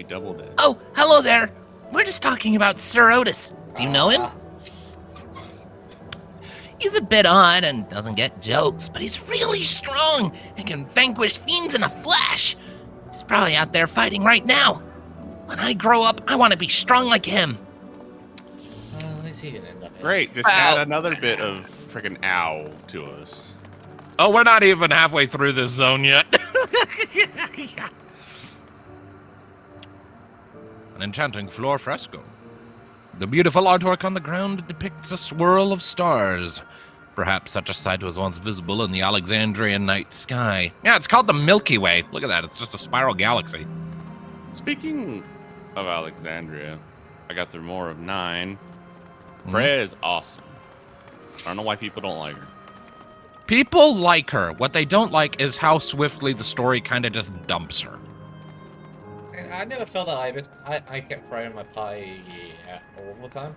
me double that. Oh, hello there. We're just talking about Sir Otis. Do you know him? He's a bit odd and doesn't get jokes, but he's really strong and can vanquish fiends in a flash. He's probably out there fighting right now. When I grow up, I want to be strong like him. At least he didn't end up here. Great, just add another bit of freaking ow to us. Oh, we're not even halfway through this zone yet. An enchanting floor fresco. The beautiful artwork on the ground depicts a swirl of stars. Perhaps such a sight was once visible in the Alexandrian night sky. Yeah, it's called the Milky Way. Look at that, it's just a spiral galaxy. Speaking of Alexandria, I got through more of 9. Freya is awesome. I don't know why people don't like her. People like her. What they don't like is how swiftly the story kind of just dumps her. I never felt that either. I kept throwing my pie all the time,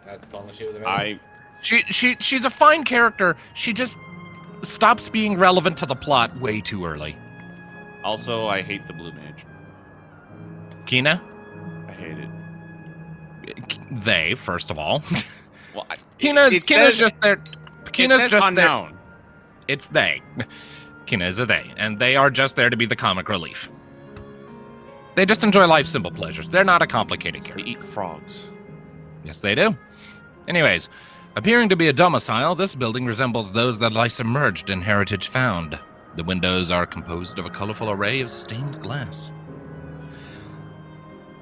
as long as she was available. She's a fine character. She just stops being relevant to the plot way too early. Also, I hate the blue mage. Kina? I hate it. They, first of all. Well, Kina's just there. Kina's just unknown. there. It's they. Kina is a they, and they are just there to be the comic relief. They just enjoy life's simple pleasures. They're not a complicated They character. eat frogs. Yes, they do. Anyways, appearing to be a domicile, this building resembles those that lie submerged in heritage found. The windows are composed of a colorful array of stained glass.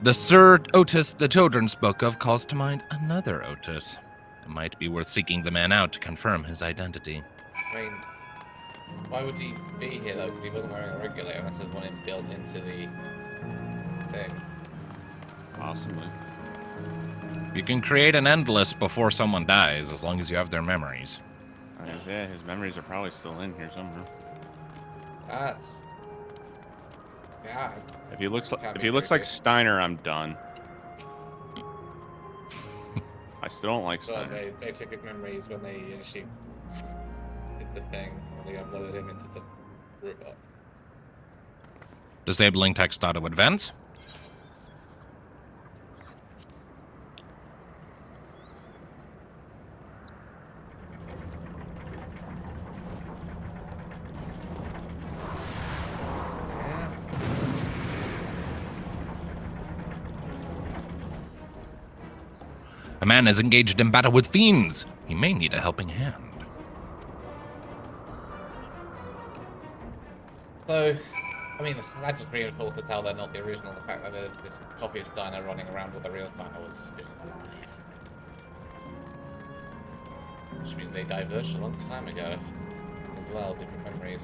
The Sir Otis the children spoke of calls to mind another Otis. It might be worth seeking the man out to confirm his identity. I mean, why would he be here though? Because he wasn't wearing a regulator unless there's one built into the thing. Possibly. You can create an endless before someone dies, as long as you have their memories. Yeah, his memories are probably still in here somewhere. That's... Yeah. If he looks like Steiner, I'm done. I still don't like But Steiner. they took his memories when they actually did the thing, when they uploaded him into the robot. Disabling text auto advance. A man is engaged in battle with fiends. He may need a helping hand. So, I mean, that just reinforces how they're not the original. The fact that there's this copy of Steiner running around with the real Steiner was still alive. Which means they diverged a long time ago as well, different memories.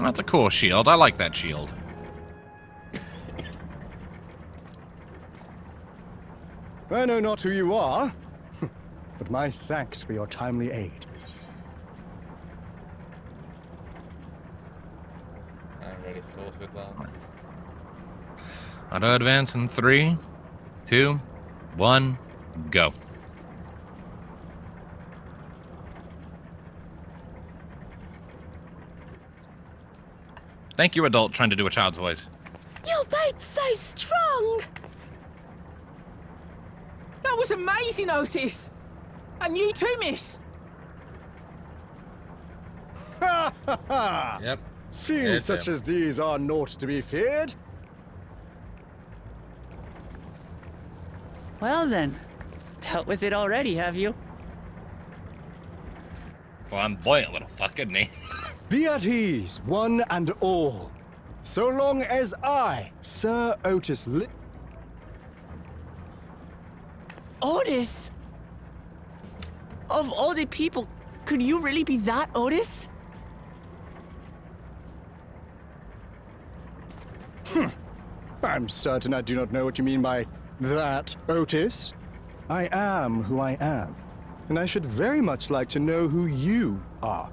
That's a cool shield. I like that shield. I know not who you are, but my thanks for your timely aid. I'm ready for advance. Auto advance in 3, 2, 1, go. Thank you, adult, trying to do a child's voice. You're both so strong! That was amazing, Otis! And you too, miss! Ha ha ha! Yep. Fiends such as these are naught to be feared. Well then, dealt with it already, have you? Flamboyant little fuck, isn't he? Be at ease, one and all. So long as I, Sir Otis Otis? Of all the people, could you really be that Otis? I'm certain I do not know what you mean by that, Otis. I am who I am, and I should very much like to know who you are.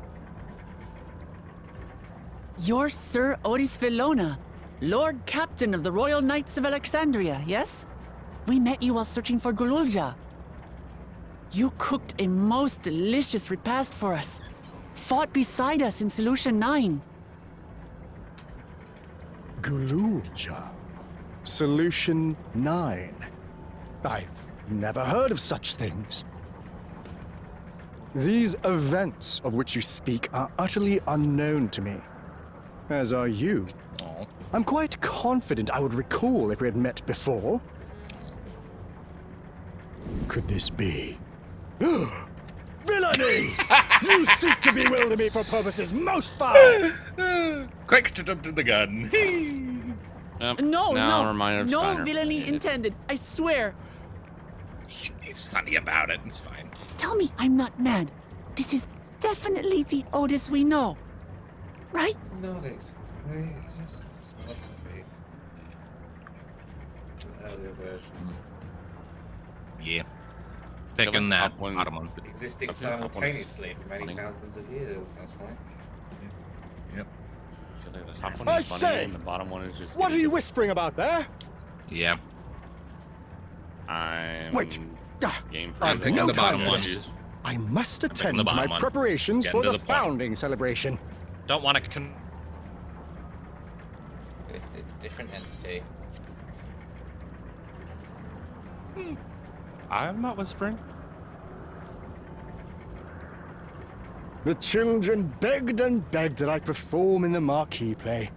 You're Sir Otis Villona, Lord Captain of the Royal Knights of Alexandria, yes? We met you while searching for Gululja. You cooked a most delicious repast for us. Fought beside us in Solution 9. Gululja. Solution 9. I've never heard of such things. These events of which you speak are utterly unknown to me, as are you. Oh. I'm quite confident I would recall if we had met before. Could this be? Villainy! You seek to bewilder me for purposes most foul! Quick to jump to the gun. Yep, No, now I'm no, reminded of no Steiner. villainy intended. I swear. He's funny about it. It's fine. Tell me I'm not mad. This is definitely the Otis we know. Right? No, thanks. It's just earlier version. Yeah. Picking that Top one. bottom one. Existing I feel like that one's simultaneously for many funny. thousands of years, that's why. Yep. I feel like the top one I is funny say! and the bottom one is just. What are you whispering about there? Yeah. I'm Wait. game for I'm it. picking no the time bottom for one. this. I must picking attend the to my bottom one. preparations Let's get for into the the point. founding celebration. Don't want to. It's a different entity. I'm not whispering. The children begged and begged that I perform in the marquee play,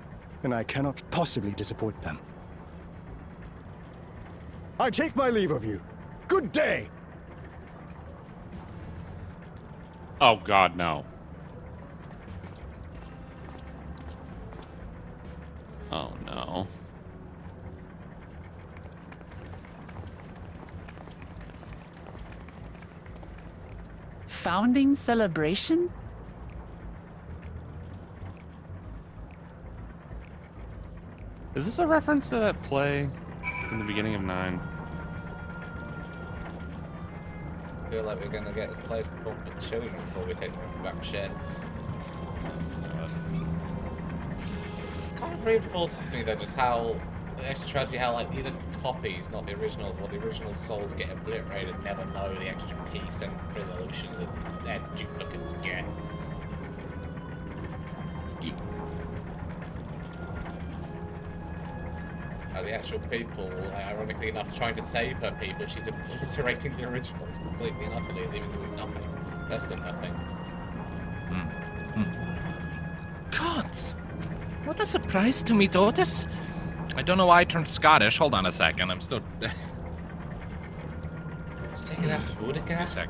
and I cannot possibly disappoint them. I take my leave of you. Good day. Oh God, no. Oh no. Founding celebration? Is this a reference to that play in the beginning of 9? I feel like we're gonna get this place performed for children before we take them back to shed. It's kind of really repulsive to me though, just how the extra tragedy, how like these are copies, not the originals, or the original souls get obliterated and never know the extra piece and resolutions that their duplicates get. The actual people, ironically enough, trying to save her people, she's obliterating the originals completely and utterly, leaving them with nothing. Less than nothing. Gods! What a surprise to meet Otis. I don't know why I turned Scottish. Hold on a second. I'm still. Just take it after Buddha. Sec.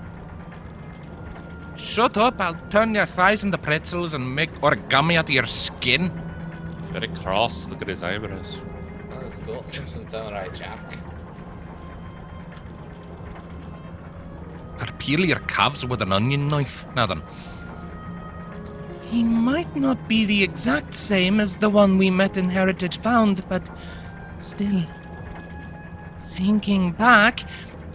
Shut up. I'll turn your thighs into pretzels and make origami out of your skin. He's very cross. Look at his eyebrows. Oh, it's got Simpsons on right, Jack. Or peel your calves with an onion knife. Now then. He might not be the exact same as the one we met in Heritage Found, but still. Thinking back,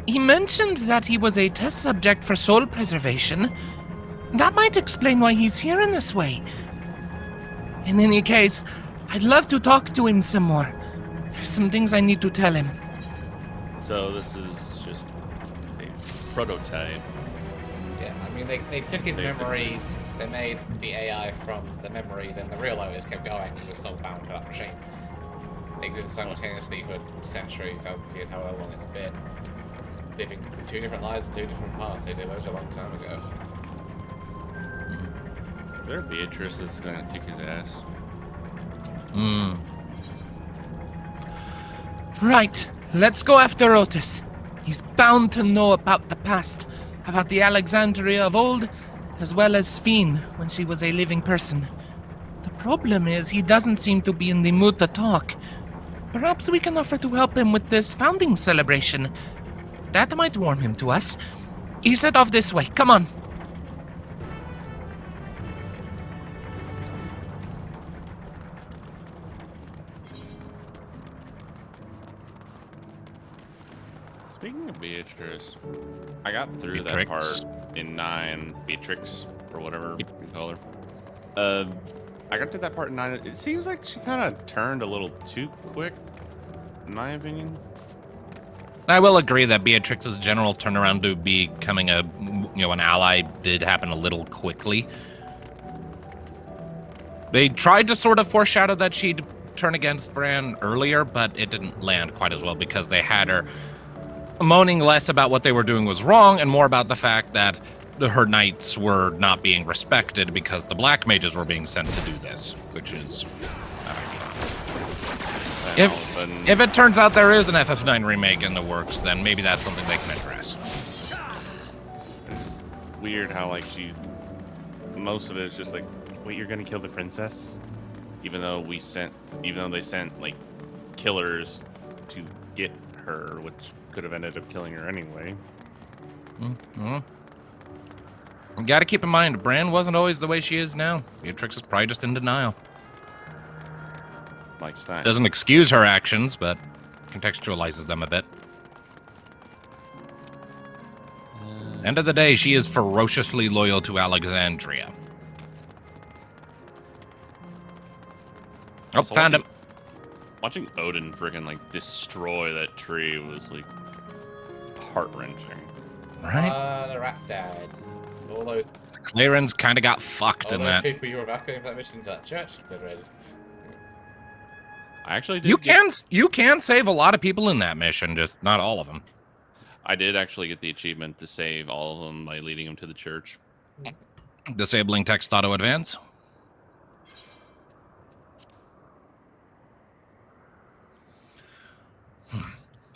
he mentioned that he was a test subject for soul preservation. That might explain why he's here in this way. In any case, I'd love to talk to him some more. There's some things I need to tell him. So this is just a prototype. Yeah, I mean, they took his Basically. memories, they made the AI from the memories, and the real Otis kept going and was so bound to that machine. They existed simultaneously for centuries, thousands of years, however long it's been. Living two different lives in two different parts. They diverged a long time ago. Is there a Beatrice that's gonna kick his ass? Right, let's go after Otis. He's bound to know about the past, about the Alexandria of old, as well as Sphene when she was a living person. The problem is he doesn't seem to be in the mood to talk. Perhaps we can offer to help him with this founding celebration. That might warm him to us. He set off this way. Come on. Speaking of Beatrice, I got through that Beatrix. part in 9, Beatrix, or whatever you call her. I got to that part in 9. It seems like she kind of turned a little too quick, in my opinion. I will agree that Beatrix's general turnaround to becoming an ally did happen a little quickly. They tried to sort of foreshadow that she'd turn against Bran earlier, but it didn't land quite as well because they had her moaning less about what they were doing was wrong and more about the fact that her knights were not being respected because the black mages were being sent to do this, which is if it turns out there is an FF9 remake in the works, then maybe that's something they can address. It's weird how like most of it is just like, wait, you're gonna kill the princess, even though they sent like killers to get her, which could have ended up killing her anyway. Mm-hmm. You gotta keep in mind, Bran wasn't always the way she is now. Beatrix is probably just in denial. Like Stein. Doesn't excuse her actions, but contextualizes them a bit. End of the day, she is ferociously loyal to Alexandria. Oh, Also, found him. Watching Odin freaking like destroy that tree was like heart-wrenching. Right? The rats died. All those Clarence kind of got fucked in that. people you were evacuating from that mission to that church obliterated. I actually did. You can save a lot of people in that mission, just not all of them. I did actually get the achievement to save all of them by leading them to the church. Disabling text auto advance.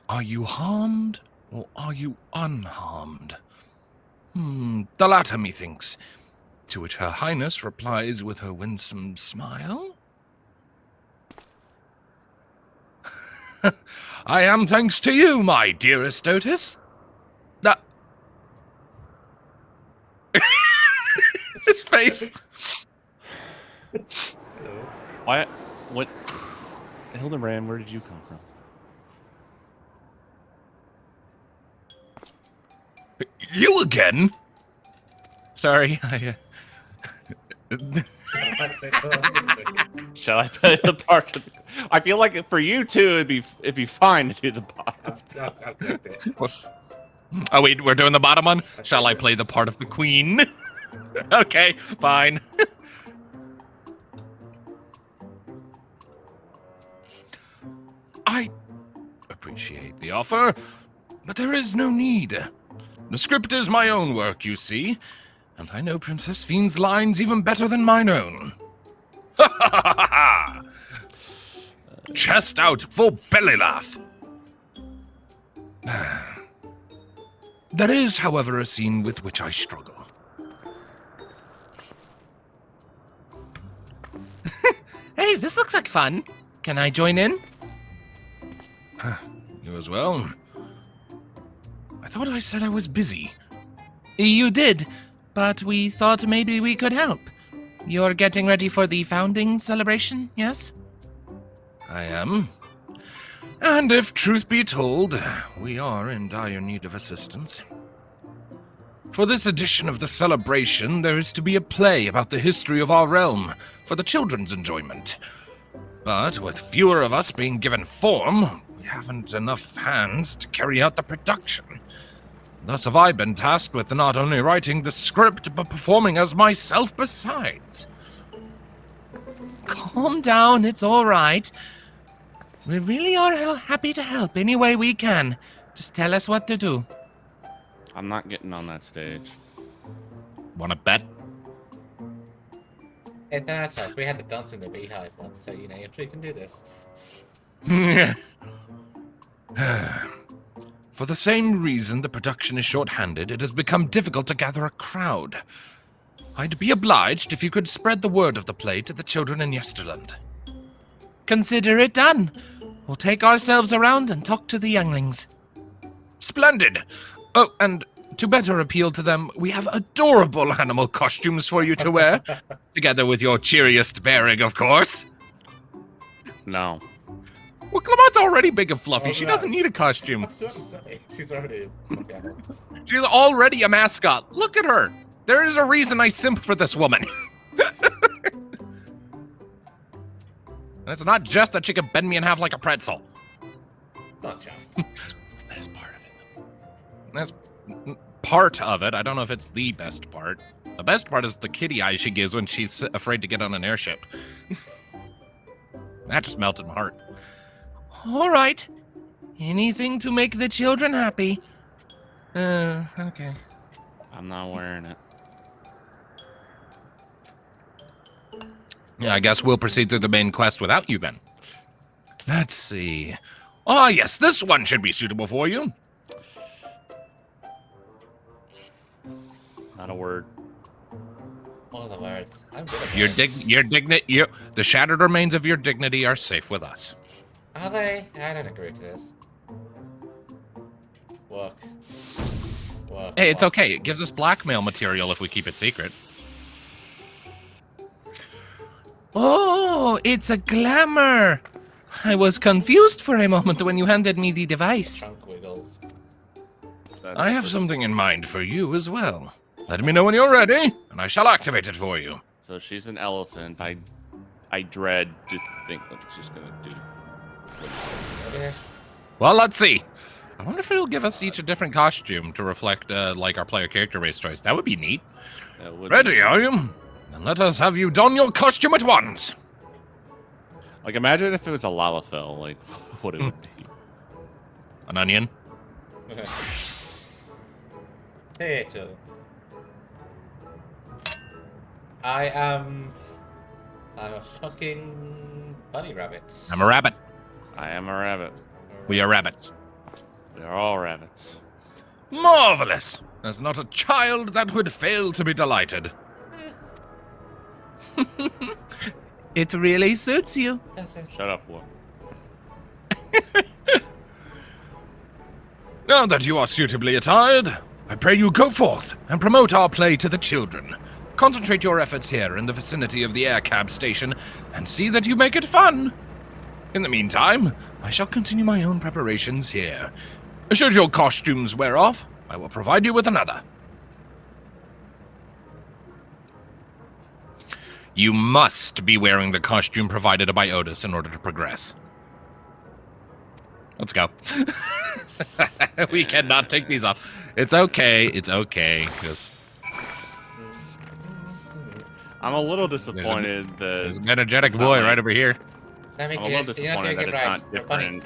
Are you harmed or are you unharmed? The latter, methinks. To which Her Highness replies with her winsome smile. I am thanks to you, my dearest Otis. That... His face. Why? What? Hildebrand, where did you come from? You again? Sorry, Shall I play the part? I feel like for you two, it'd be fine to do the bottom. Oh wait, we're doing the bottom one? Shall I play the part of the queen? Okay, fine. I appreciate the offer, but there is no need. The script is my own work, you see, and I know Princess Fiend's lines even better than mine own. Ha ha ha ha ha! Chest out for belly laugh. There is, however, a scene with which I struggle. Hey, this looks like fun. Can I join in? You as well. I thought I said I was busy. You did, but we thought maybe we could help. You're getting ready for the founding celebration, yes? I am. And if truth be told, we are in dire need of assistance. For this edition of the celebration, there is to be a play about the history of our realm for the children's enjoyment. But with fewer of us being given form, we haven't enough hands to carry out the production. Thus have I been tasked with not only writing the script, but performing as myself besides. Calm down, it's all right. We really are happy to help any way we can. Just tell us what to do. I'm not getting on that stage. Wanna bet? In that house, we had the dance in the beehive once, so you know, if we can do this. For the same reason the production is short-handed, it has become difficult to gather a crowd. I'd be obliged if you could spread the word of the play to the children in Yesterland. Consider it done. We'll take ourselves around and talk to the younglings. Splendid! Oh, and to better appeal to them, we have adorable animal costumes for you to wear, together with your cheeriest bearing, of course. No. Well, Clamat's already big and fluffy. Oh, She no. doesn't need a costume. That's what I'm saying. She's already She's already a mascot. Look at her. There is a reason I simp for this woman. And it's not just that she can bend me in half like a pretzel. not just. That is part That's part of it. I don't know if it's the best part. The best part is the kitty eye she gives when she's afraid to get on an airship. That just melted my heart. All right. Anything to make the children happy. Okay. I'm not wearing it. Yeah, I guess we'll proceed through the main quest without you then. Let's see. Ah, yes, this one should be suitable for you. Not a word. All the words. I'm good at Your this. dignity, the shattered remains of your dignity are safe with us. Are they? I don't agree to this. Work. Work. Hey, it's work. okay. It gives us blackmail material if we keep it secret. Oh, it's a glamour. I was confused for a moment when you handed me the device. Trunk wiggles. I have something in mind for you as well. Let me know when you're ready, and I shall activate it for you. So she's an elephant. I dread to think what she's gonna do. Okay. Well, let's see. I wonder if it'll give us each a different costume to reflect, like, our player character race choice. That would be neat. That would Ready, are you? Then let us have you don your costume at once. Like, imagine if it was a Lalafell, like, what it would be. An onion? Potato. I'm a fucking bunny rabbit. I'm a rabbit. I am a rabbit. We are rabbits. They're all rabbits. Marvelous! There's not a child that would fail to be delighted. It really suits you. Shut up, boy. Now that you are suitably attired, I pray you go forth and promote our play to the children. Concentrate your efforts here in the vicinity of the air cab station and see that you make it fun. In the meantime, I shall continue my own preparations here. Should your costumes wear off, I will provide you with another. You must be wearing the costume provided by Otis in order to progress. Let's go. We cannot take these off. It's okay. It's okay. Just I'm a little disappointed there's that an energetic It's not boy like- right over here. Let me I'm a little disappointed that it's not different.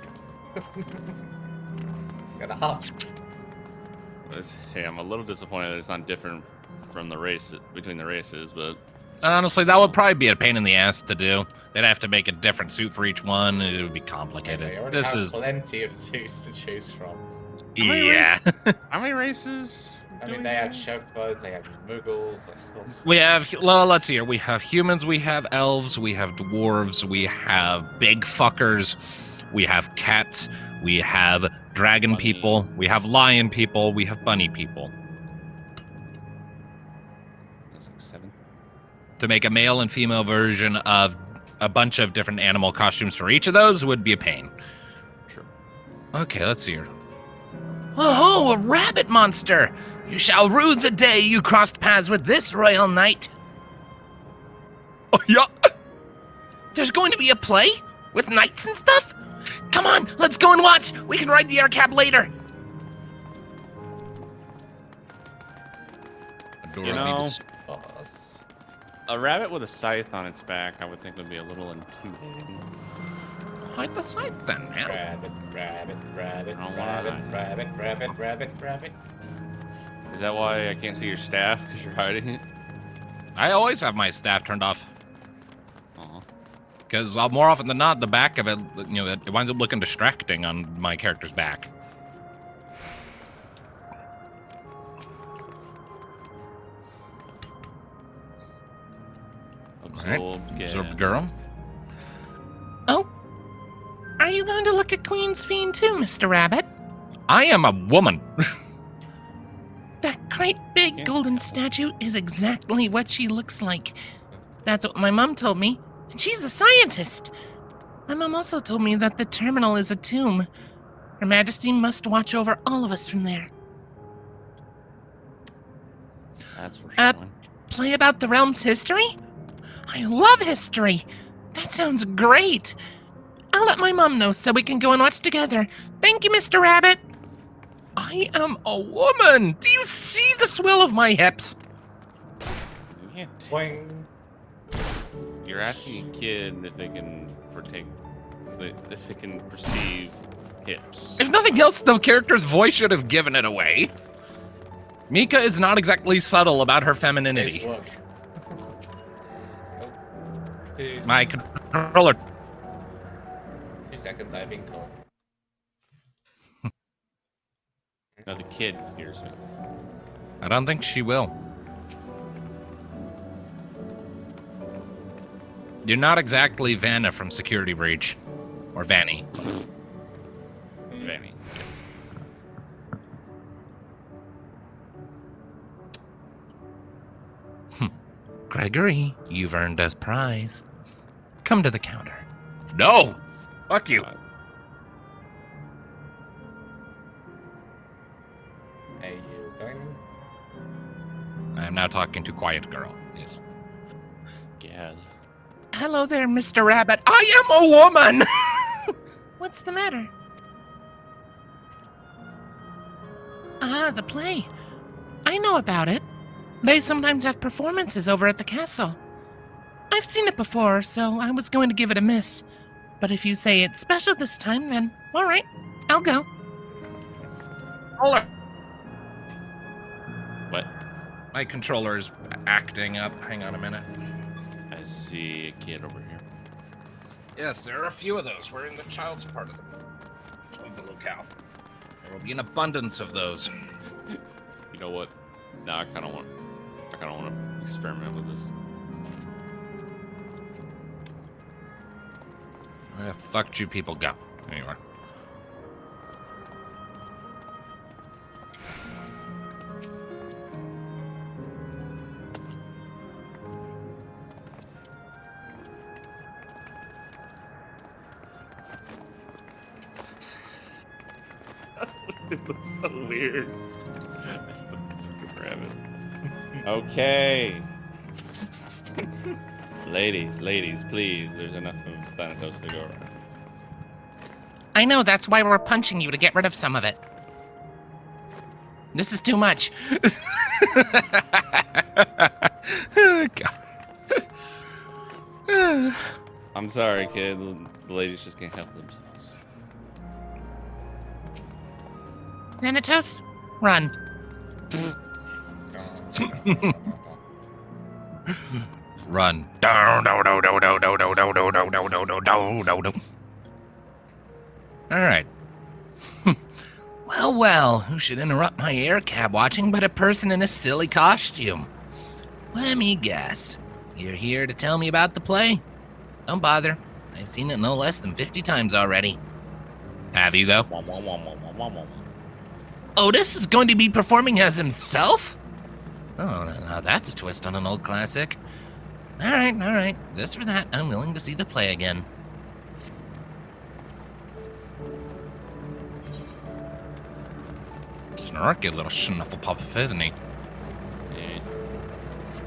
Gotta hop. Hey, I'm a little disappointed that it's not different from the race between the races, but Honestly, that would probably be a pain in the ass to do. They'd have to make a different suit for each one. It would be complicated. They already This have is plenty of suits to choose from. yeah. how many races? I do mean, we they had have? Shokbos, they had Muggles. We have, well, let's see here. We have humans, we have elves, we have dwarves, we have big fuckers, we have cats, we have dragon Bunny. people, we have lion people, we have bunny people. That's like 7. To make a male and female version of a bunch of different animal costumes for each of those would be a pain. Sure. Okay, let's see here. Oh, a rabbit monster! You shall rue the day you crossed paths with this royal knight. Oh, yeah. There's going to be a play? With knights and stuff? Come on, let's go and watch! We can ride the air cab later! You know, Oh, a rabbit with a scythe on its back, I would think would be a little intimidating. Hide the scythe then, man. rabbit, rabbit, rabbit, I don't rabbit, wanna- rabbit, rabbit, rabbit, rabbit. Is that why I can't see your staff because you're hiding it? I always have my staff turned off. Aw. Because more often than not, the back of it, you know, it winds up looking distracting on my character's back. Absorbed, yeah. Absorbed girl. Oh? Are you going to look at Queen's Fiend too, Mr. Rabbit? I am a woman. That great big Yeah. golden statue is exactly what she looks like. That's what my mom told me, and she's a scientist. My mom also told me that the terminal is a tomb. Her Majesty must watch over all of us from there. That's for Uh, sure. Play about the realm's history? I love history. That sounds great. I'll let my mom know so we can go and watch together. Thank you, Mr. Rabbit. I I am a woman! Do you see the swell of my hips? Yeah, Boing. you're asking a kid if they can if they can perceive hips. If nothing else, the character's voice should have given it away. Mika is not exactly subtle about her femininity. Please look. Oh. My controller. 2 seconds, I've been caught. No, the kid hears me. I don't think she will. You're not exactly Vanna from Security Breach. Or Vanny. Vanny. Gregory, you've earned a prize. Come to the counter. No! Fuck you. Are you going? I am now talking to Quiet Girl. Yes. Yeah. Hello there, Mr. Rabbit. I am a woman! What's the matter? Ah, the play. I know about it. They sometimes have performances over at the castle. I've seen it before, so I was going to give it a miss. But if you say it's special this time, then all right, I'll go. What? My controller's acting up. Hang on a minute. I see a kid over here. Yes, there are a few of those. We're in the child's part of the locale. There will be an abundance of those. You know what? No, I kind of want to experiment with this. Where the fuck do you people go? Anyway. It looks so weird. That's the fucking rabbit. Okay. ladies, please. There's enough of Thanatos to go around. I know, that's why we're punching you to get rid of some of it. This is too much. God. I'm sorry, kid. The ladies just can't help themselves. Thanatos, run. Run. Alright. Well, who should interrupt my air cab watching but a person in a silly costume? Let me guess. You're here to tell me about the play? Don't bother. I've seen it no less than 50 times already. Have you, though? Otis is going to be performing as himself? Oh, now that's a twist on an old classic. All right. Just for that, I'm willing to see the play again. Snarky little snuffle-puff, isn't he? Yeah.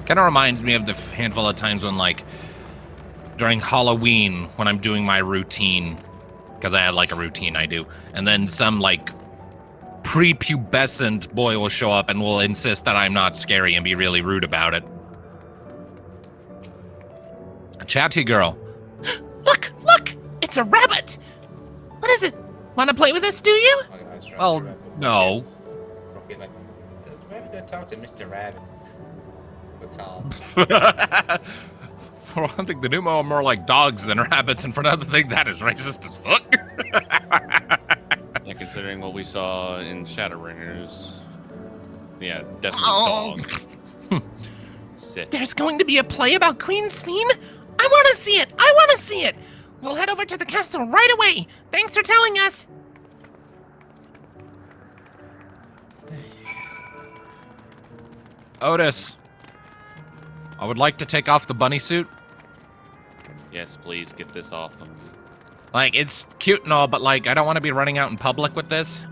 Kind of reminds me of the handful of times when, like, during Halloween, when I'm doing my routine, because I have, like, a routine I do, and then some, like, prepubescent boy will show up and will insist that I'm not scary and be really rude about it. A chatty girl. Look! It's a rabbit! What is it? Want to play with us, do you? Well, no. Rocky, like, maybe go talk to Mr. Rabbit. That's all. For one thing, the Numo are more like dogs than rabbits, and for another thing, that is racist as fuck. Yeah, considering what we saw in Shadowbringers. Yeah, definitely Oh. dog. Sit. There's going to be a play about Queen's Fiend? I want to see it! We'll head over to the castle right away. Thanks for telling us. Otis, I would like to take off the bunny suit. Yes, please get this off of me. Like, it's cute and all, but, like, I don't want to be running out in public with this.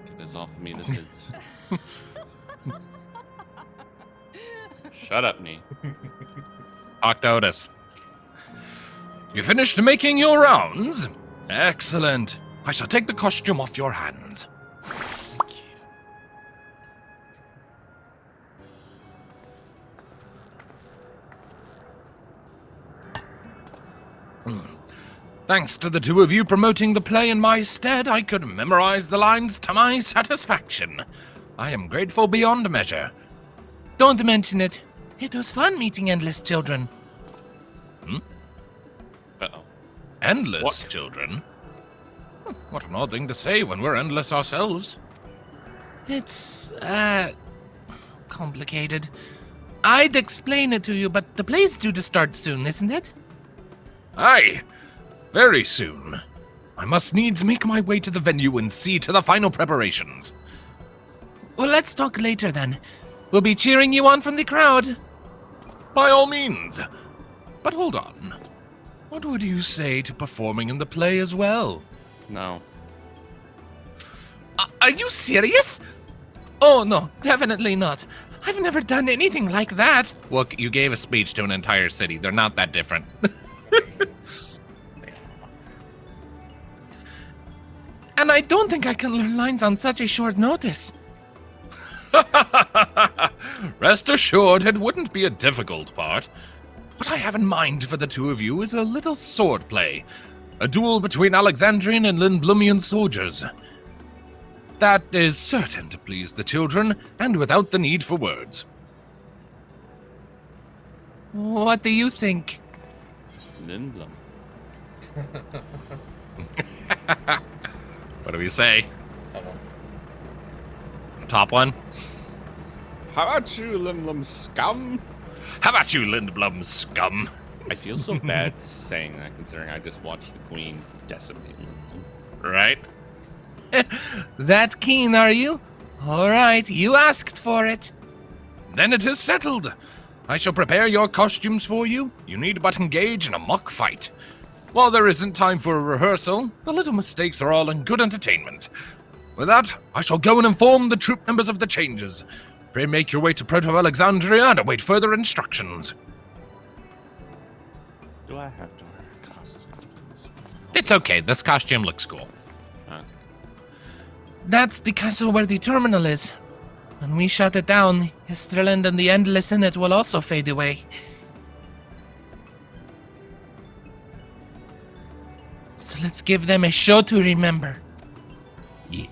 Get this off of me. This is. Shut up, Nee. Talk to Otis. You finished making your rounds? Excellent. I shall take the costume off your hands. Thanks to the two of you promoting the play in my stead, I could memorize the lines to my satisfaction. I am grateful beyond measure. Don't mention it. It was fun meeting endless children. Uh-oh. Endless What? children? What an odd thing to say when we're endless ourselves. It's, complicated. I'd explain it to you, but the play's due to start soon, isn't it? Aye, very soon. I must needs make my way to the venue and see to the final preparations. Well, let's talk later then. We'll be cheering you on from the crowd. By all means. But hold on. What would you say to performing in the play as well? No. Are you serious? Oh, no, definitely not. I've never done anything like that. Look, you gave a speech to an entire city. They're not that different. And I don't think I can learn lines on such a short notice. Rest assured, it wouldn't be a difficult part. What I have in mind for the two of you is a little sword play. A duel between Alexandrian and Lindblumian soldiers. That is certain to please the children, and without the need for words. What do you think? Lindblom. What do we say? Top one. Top one? How about you, Lindblom scum? How about you, Lindblom scum? I feel so bad saying that, considering I just watched the Queen decimate. Right? That keen, are you? All right, you asked for it. Then it is settled. I shall prepare your costumes for you. You need but engage in a mock fight. While there isn't time for a rehearsal, the little mistakes are all in good entertainment. With that, I shall go and inform the troop members of the changes. Pray make your way to Proto-Alexandria and await further instructions. Do I have to wear a costume? It's okay, this costume looks cool. Okay. That's the castle where the terminal is. When we shut it down, Esterland and the Endless in it will also fade away. So let's give them a show to remember. Yeah.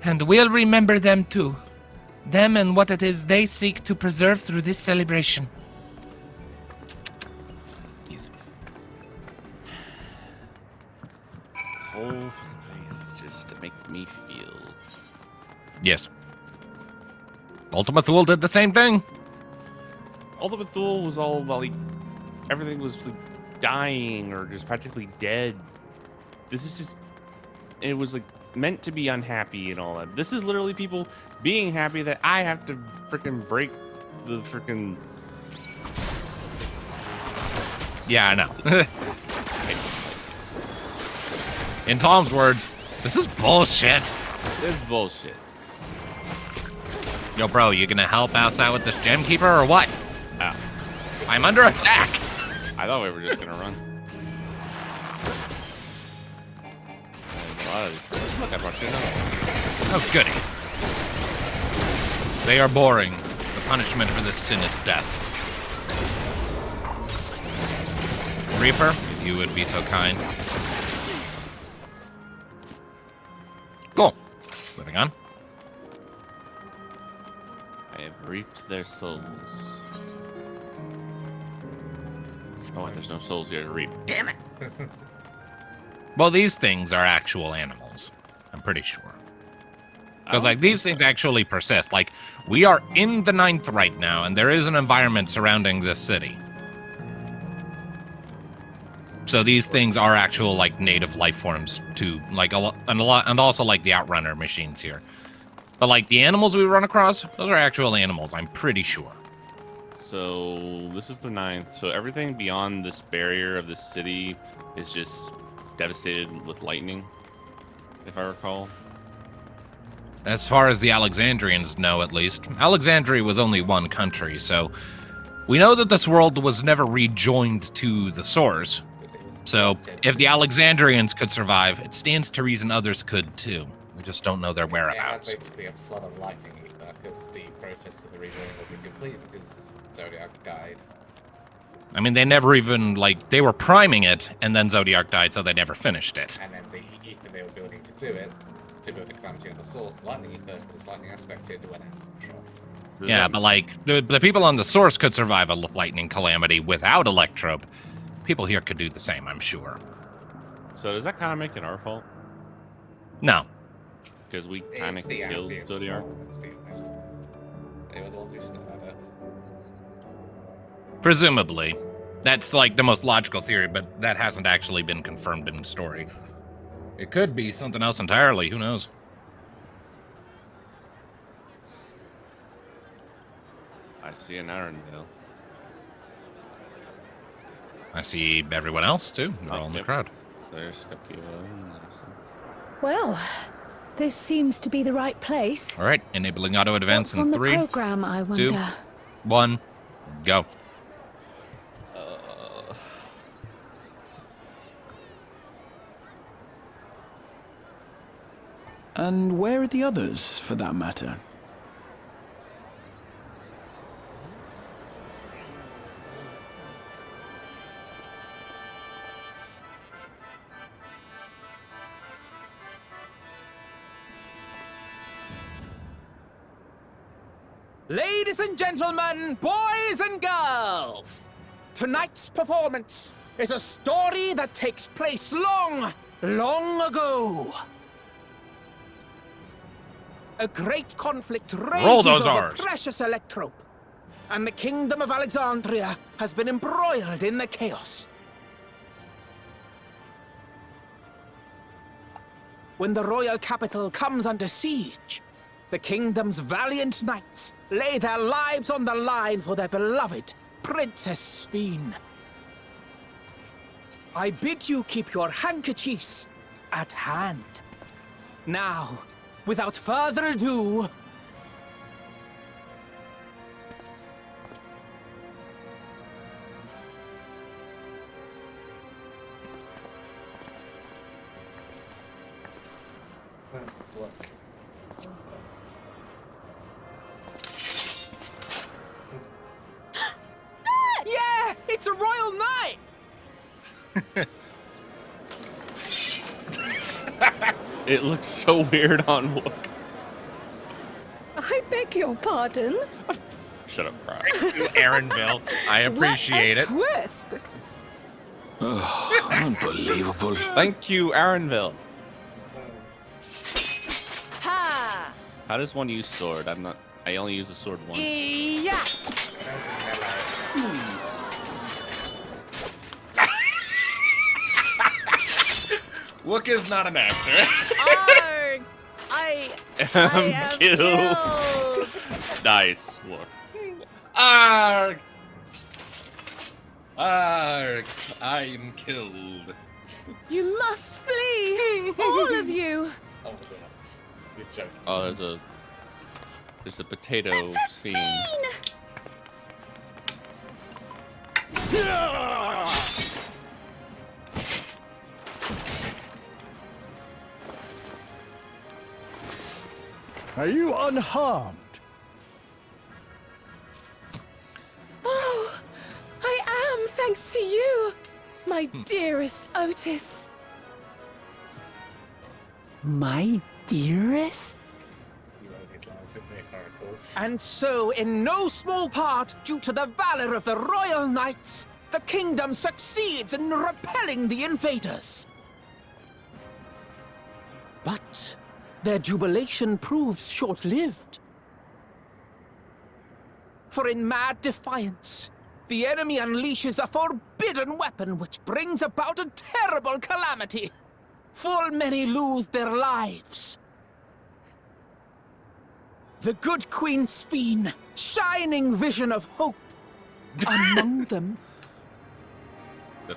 And we'll remember them too. Them and what it is they seek to preserve through this celebration. This whole fucking place is just to make me feel. Yes. Ultima Thule did the same thing. Ultimate Thule was all like everything was like, dying or just practically dead. This is just it was like meant to be unhappy and all that. This is literally people being happy that I have to freaking break the freaking. Yeah, I know. In Tom's words, this is bullshit. This is bullshit. Yo, bro, you gonna help us out with this gem keeper or what? Ow. I'm under attack. I thought we were just gonna run. Look, I brought you another. Oh, goody. They are boring. The punishment for this sin is death. Reaper, if you would be so kind. Cool. Moving on. I have reaped their souls. Oh, wait, there's no souls here to reap. Damn it! Well, these things are actual animals. I'm pretty sure. Because, like, these things actually persist. Like, we are in the 9th right now, and there is an environment surrounding this city. So these things are actual, like, native life forms, too. Like, and also, like, the Outrunner machines here. But, like, the animals we run across, those are actual animals, I'm pretty sure. So, this is the 9th. So, everything beyond this barrier of this city is just devastated with lightning, if I recall. As far as the Alexandrians know, at least. Alexandria was only one country, so we know that this world was never rejoined to the source. So, if the Alexandrians could survive, it stands to reason others could too. We just don't know their It had whereabouts. basically a flood of lightning because the process of the rejoining was incomplete because Zodiac died. I mean, they never even, like, they were priming it, and then Zodiac died, so they never finished it. And then the ether they were building to do it, to build a calamity on the source, the lightning ether, this lightning aspect, it went out of control. Yeah, but, like, the people on the source could survive a lightning calamity without Electrope. People here could do the same, I'm sure. So does that kind of make it our fault? No. Because we kind of It's the killed Ascians' Zodiac? fault, let's be honest. They were the ones who started it. Presumably. That's, like, the most logical theory, but that hasn't actually been confirmed in the story. It could be something else entirely, who knows? I see an Arendelle. I see everyone else, too. They're all in the Yep. crowd. There's Captiva. and there's- Well, this seems to be the right place. All right, enabling auto advance What's on in the 3, program, I 2, wonder? 1, go. And where are the others, for that matter? Ladies and gentlemen, boys and girls, tonight's performance is a story that takes place long, long ago. A great conflict Roll rages those over Rs. precious Electrope, and the kingdom of Alexandria has been embroiled in the chaos. When the royal capital comes under siege, the kingdom's valiant knights lay their lives on the line for their beloved Princess Sphene. I bid you keep your handkerchiefs at hand. Now, without further ado, yeah, it's a royal knight! It looks so weird on look. I beg your pardon? Shut up, Cry. Aaronville, I appreciate it. Twist! Unbelievable. Thank you, Arenville. Ha! How does one use sword? I only use a sword once. Yeah! Wook is not an actor. Arg! I am killed! Nice work. Arg! Arg! I am killed. You must flee! All of you! Oh my goodness. Good joke. Oh, there's a potato scene. Are you unharmed? Oh, I am, thanks to you, my dearest Otis. My dearest? You wrote these lines, didn't you, if I recall? And so, in no small part due to the valor of the royal knights, the kingdom succeeds in repelling the invaders. But their jubilation proves short-lived. For in mad defiance, the enemy unleashes a forbidden weapon which brings about a terrible calamity. Full many lose their lives. The good Queen Sphene, shining vision of hope, among them.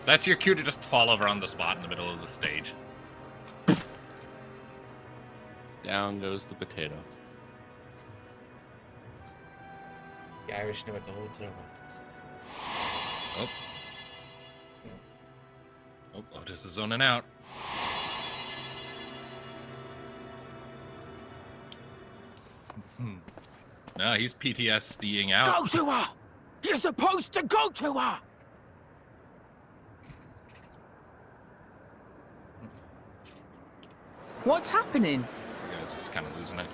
That's your cue to just fall over on the spot in the middle of the stage. Down goes the potato. The Irish know it the whole time. Oh. Oh, Otis is zoning out. No, he's PTSDing out. Go to her! You're supposed to go to her! What's happening? You guys are just kind of losing it.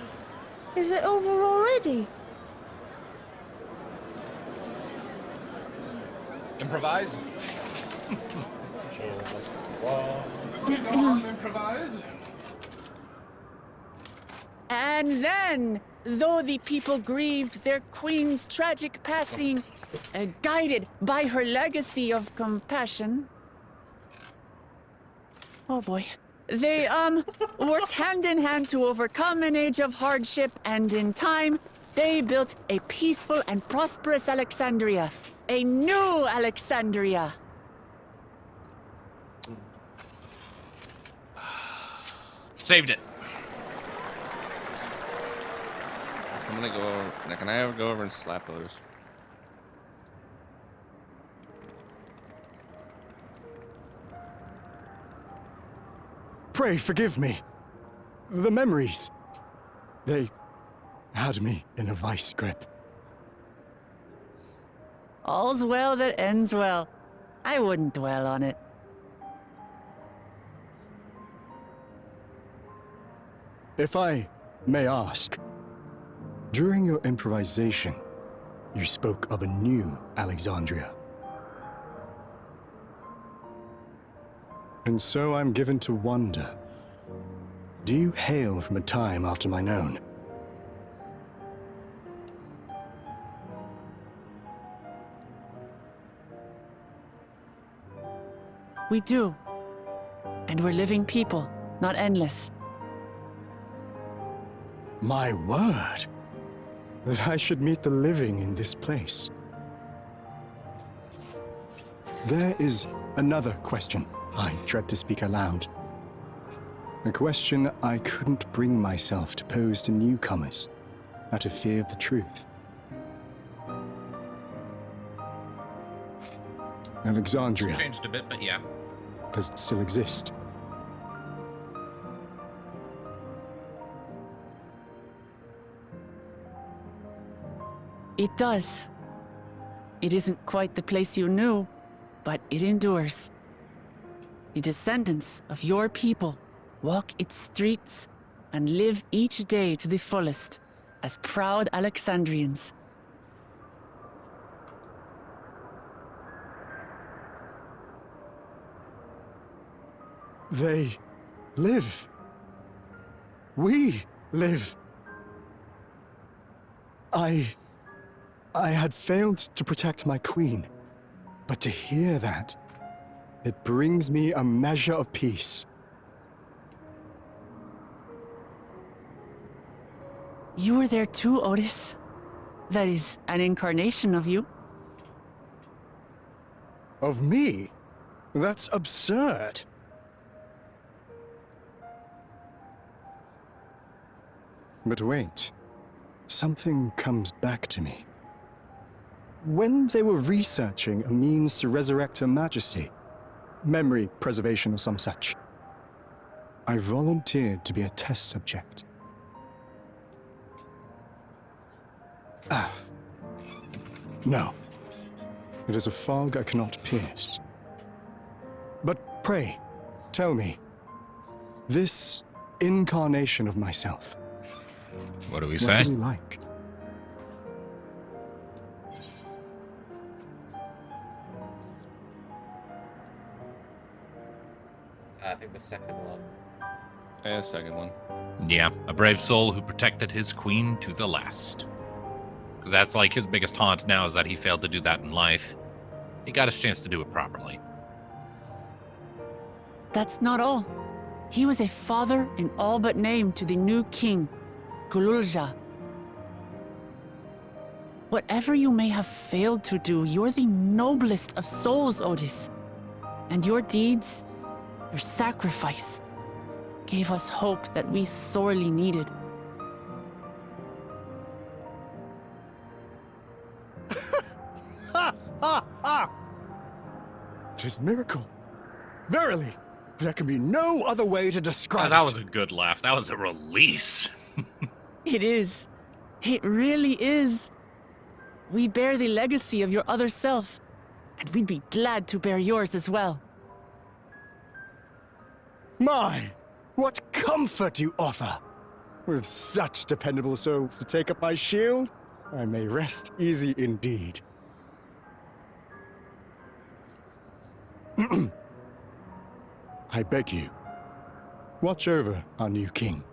Is it over already? Improvise. Improvise. And then, though the people grieved their queen's tragic passing, guided by her legacy of compassion, oh boy, they, worked hand in hand to overcome an age of hardship, and in time, they built a peaceful and prosperous Alexandria. A new Alexandria. Saved it. So I'm gonna go over. Now, can I ever go over and slap Otis? Pray forgive me. The memories. They had me in a vice grip. All's well that ends well. I wouldn't dwell on it. If I may ask, during your improvisation, you spoke of a new Alexandria. And so I'm given to wonder, do you hail from a time after mine own? We do. And we're living people, not endless. My word! That I should meet the living in this place. There is another question I dread to speak aloud. A question I couldn't bring myself to pose to newcomers, out of fear of the truth. Alexandria, It's changed a bit, but yeah. does it still exist? It does. It isn't quite the place you knew, but it endures. The descendants of your people walk its streets and live each day to the fullest as proud Alexandrians. They live. We live. I had failed to protect my queen, but to hear that, it brings me a measure of peace. You were there too, Otis. That is an incarnation of you. Of me? That's absurd. But wait, something comes back to me. When they were researching a means to resurrect Her Majesty, memory preservation or some such, I volunteered to be a test subject. No. It is a fog I cannot pierce. But pray, tell me, this incarnation of myself, What do we what say? was he like? I think the second one. Yeah, second one. Yeah, a brave soul who protected his queen to the last. Because that's like his biggest haunt now is that he failed to do that in life. He got his chance to do it properly. That's not all. He was a father in all but name to the new king, Gululja. Whatever you may have failed to do, you're the noblest of souls, Otis. And your deeds, your sacrifice, gave us hope that we sorely needed. Tis miracle. Verily, there can be no other way to describe Oh, that it. was a good laugh. That was a release. It is. It really is. We bear the legacy of your other self, and we'd be glad to bear yours as well. My, what comfort you offer! With such dependable souls to take up my shield, I may rest easy indeed. I beg you, watch over our new king.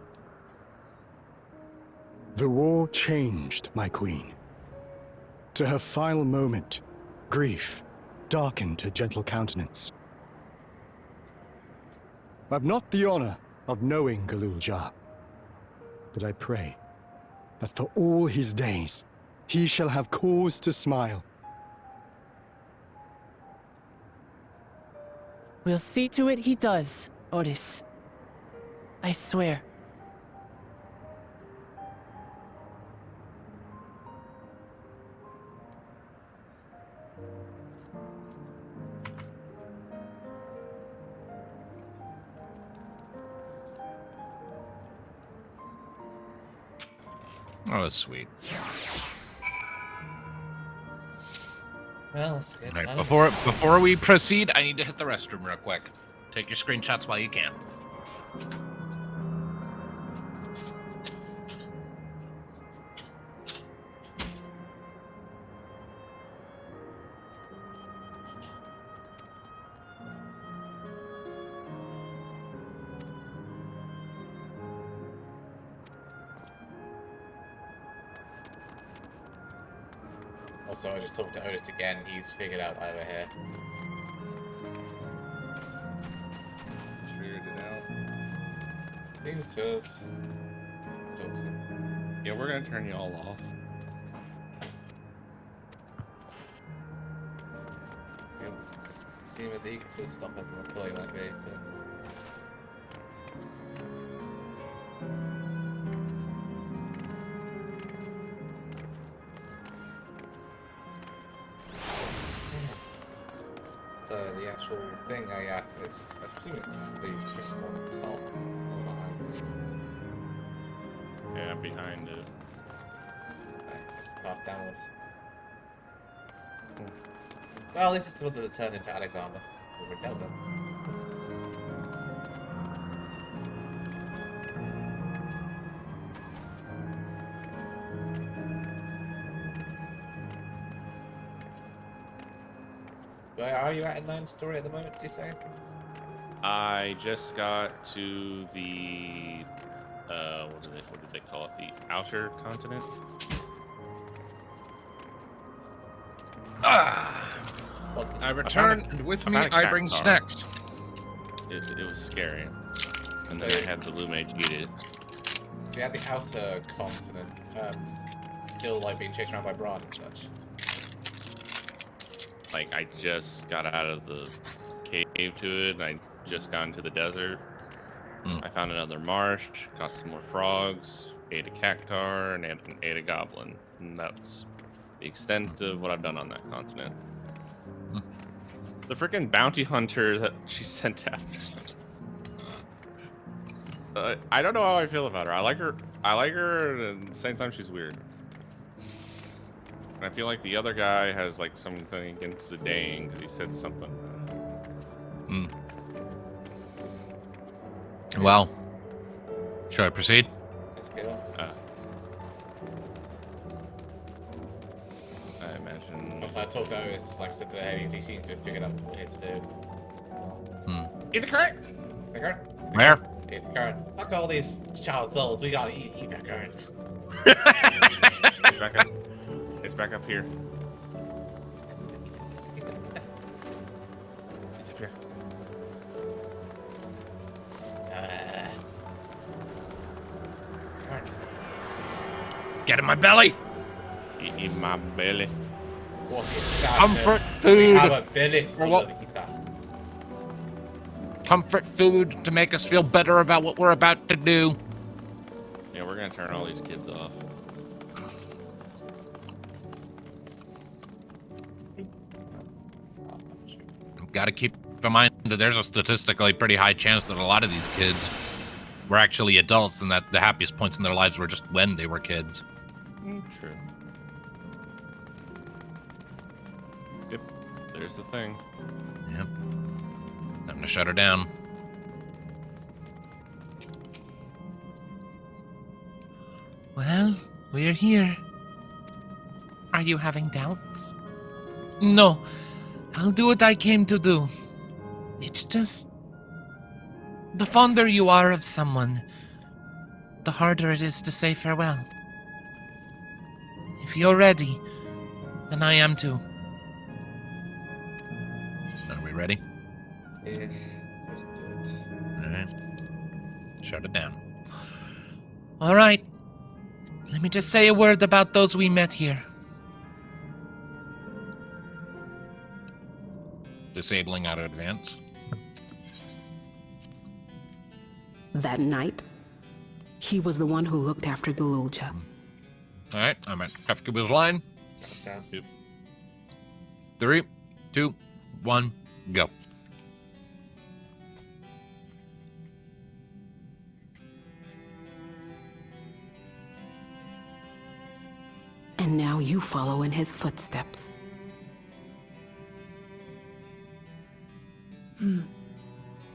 The war changed my queen. To her final moment, grief darkened her gentle countenance. I've not the honor of knowing Galul Jah, but I pray that for all his days, he shall have cause to smile. We'll see to it he does, Otis. I swear. Oh, that's sweet. Well, let's get Right, on. before we proceed, I need to hit the restroom real quick. Take your screenshots while you can. Also, I just talked to Otis again. He's figured out why we're here. Figured it out. Seems to have. Talked to him. Yeah, we're gonna turn you all off. It doesn't seem as eager to stop us as I thought he might be. But... So the actual thing, yeah, it's. I presume it's the crystal on top or behind this. Yeah, behind it. It's half downwards. Well, this is what does it turn into Alexander. So we're done then. Where are you at in Nine's story at the moment, did you say? I just got to the what did they call it? The outer continent. What's this? I return, and with me I bring snacks. It was scary. And then I had the Lumage eat it. So you had the outer continent, still like being chased around by Bran and such. Like, I just got out of the cave to it, and I just got into the desert. I found another marsh, got some more frogs, ate a cactar, and ate a goblin. And that's the extent of what I've done on that continent. The freaking bounty hunter that she sent after me. I don't know how I feel about her. I like her, and at the same time she's weird. And I feel like the other guy has like something against Zidane because he said something. Well, should I proceed? Let's go. I imagine. Also, I talked to Otis, like I said to the headies, he seems to have figured out what we're here to do. Eat the current. The current? Where? Eat the current. Fuck all these child souls, we gotta eat that current. It's back up. It's back up here. It's up here. Current. Get in my belly. Eat my belly. What is sadness? Comfort We food. have a belly full what? of Ita. Comfort food to make us feel better about what we're about to do. Yeah, we're gonna turn all these kids off. Gotta keep in mind there's a statistically pretty high chance that a lot of these kids were actually adults and that the happiest points in their lives were just when they were kids. True. Yep, there's the thing. Yep. Time to shut her down. Well, we're here. Are you having doubts? No, I'll do what I came to do. It's just... the fonder you are of someone, the harder it is to say farewell. If you're ready, then I am too. Are we ready? Yeah, let's do it. All right. Shut it down. All right. Let me just say a word about those we met here. Disabling out of advance. That night, he was the one who looked after Galulja. All right, I'm at Kefkabu's line. Down. Yep. 3, 2, 1, go. And now you follow in his footsteps.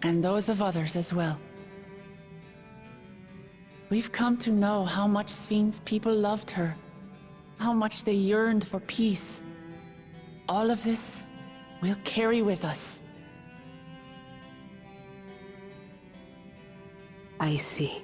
And those of others as well. We've come to know how much Sven's people loved her, how much they yearned for peace. All of this we'll carry with us. I see.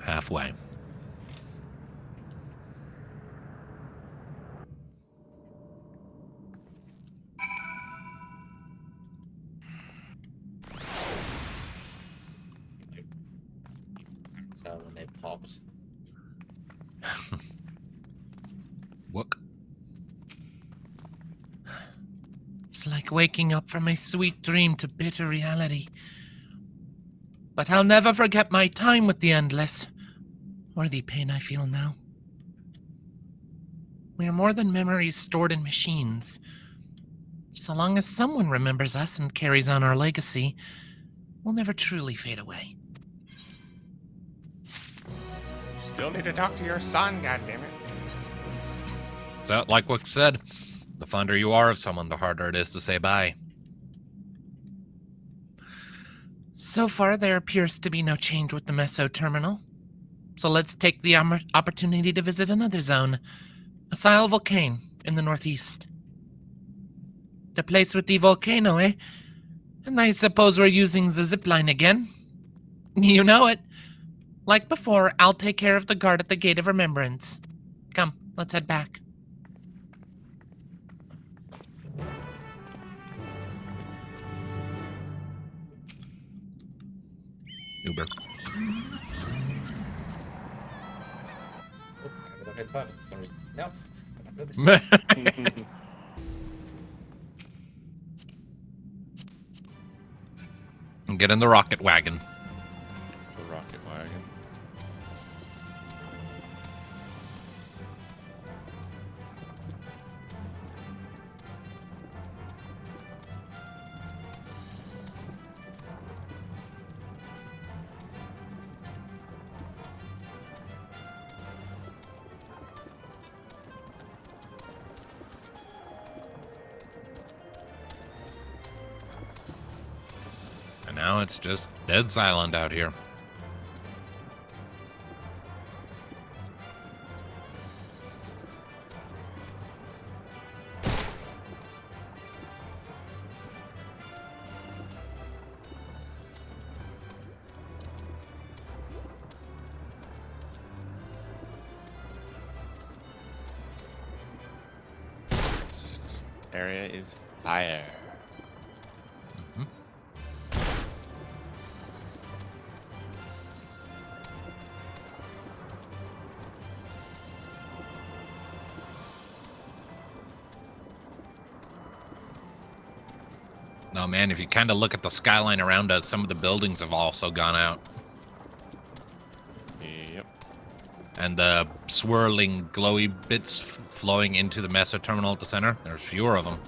Halfway. So when they popped. Wook. It's like waking up from a sweet dream to bitter reality. But I'll never forget my time with the Endless, or the pain I feel now. We are more than memories stored in machines. So long as someone remembers us and carries on our legacy, we'll never truly fade away. Still need to talk to your son, goddammit. So, like Wook said, the fonder you are of someone, the harder it is to say bye. So far, there appears to be no change with the Meso terminal. So let's take the opportunity to visit another zone, a Sile volcano in the northeast. The place with the volcano, eh? And I suppose we're using the zip line again. You know it. Like before, I'll take care of the guard at the Gate of Remembrance. Come, let's head back. Uber. No. Get in the rocket wagon. The rocket wagon. And now it's just dead silent out here. area is fire. Oh man, if you kind of look at the skyline around us, some of the buildings have also gone out. Yep. And the swirling, glowy bits flowing into the meso terminal at the center, there's fewer of them.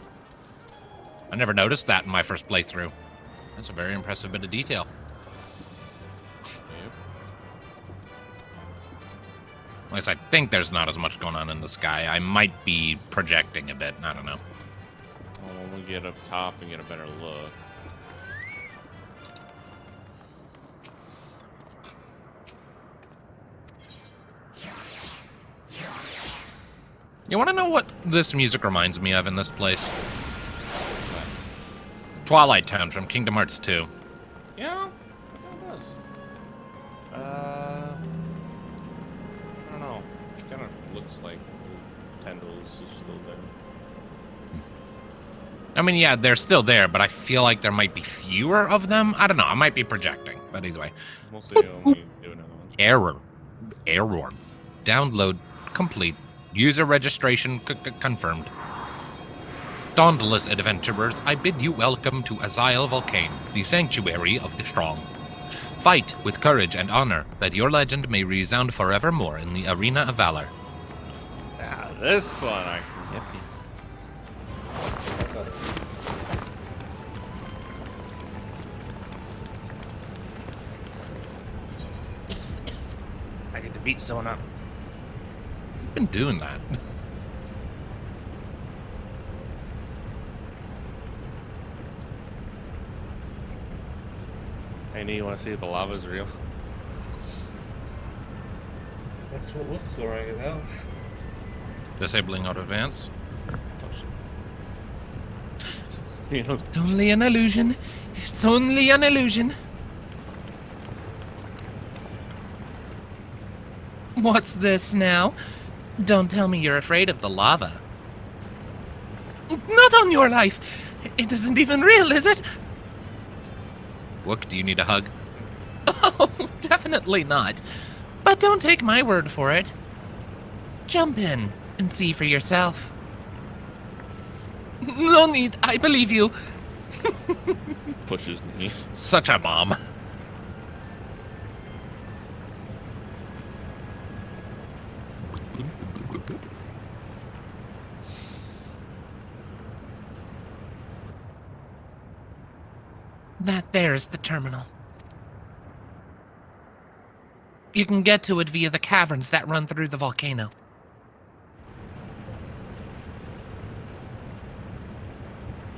I never noticed that in my first playthrough. That's a very impressive bit of detail. Yep. At least I think there's not as much going on in the sky. I might be projecting a bit. I don't know. Well, when we get up top and get a better look. You want to know what this music reminds me of in this place? Twilight Town from Kingdom Hearts 2. Yeah, it does. I don't know. It kind of looks like the tendrils is still there. I mean, yeah, they're still there, but I feel like there might be fewer of them. I don't know. I might be projecting, but either way. Mostly only do another one. Error. Download complete. User registration confirmed. Dauntless adventurers, I bid you welcome to Azile Volcano, the sanctuary of the strong. Fight with courage and honor, that your legend may resound forevermore in the arena of valor. Ah, this one I can get I get to beat someone up. I've been doing that. Hey, you want to see if the lava's real? That's what looks right now. Disabling auto advance. You know, It's only an illusion. It's only an illusion. What's this now? Don't tell me you're afraid of the lava. Not on your life. It isn't even real, is it? Wook, do you need a hug? Oh, definitely not. But don't take my word for it. Jump in and see for yourself. No need, I believe you. push his knee. Such a mom. That there is the terminal. You can get to it via the caverns that run through the volcano.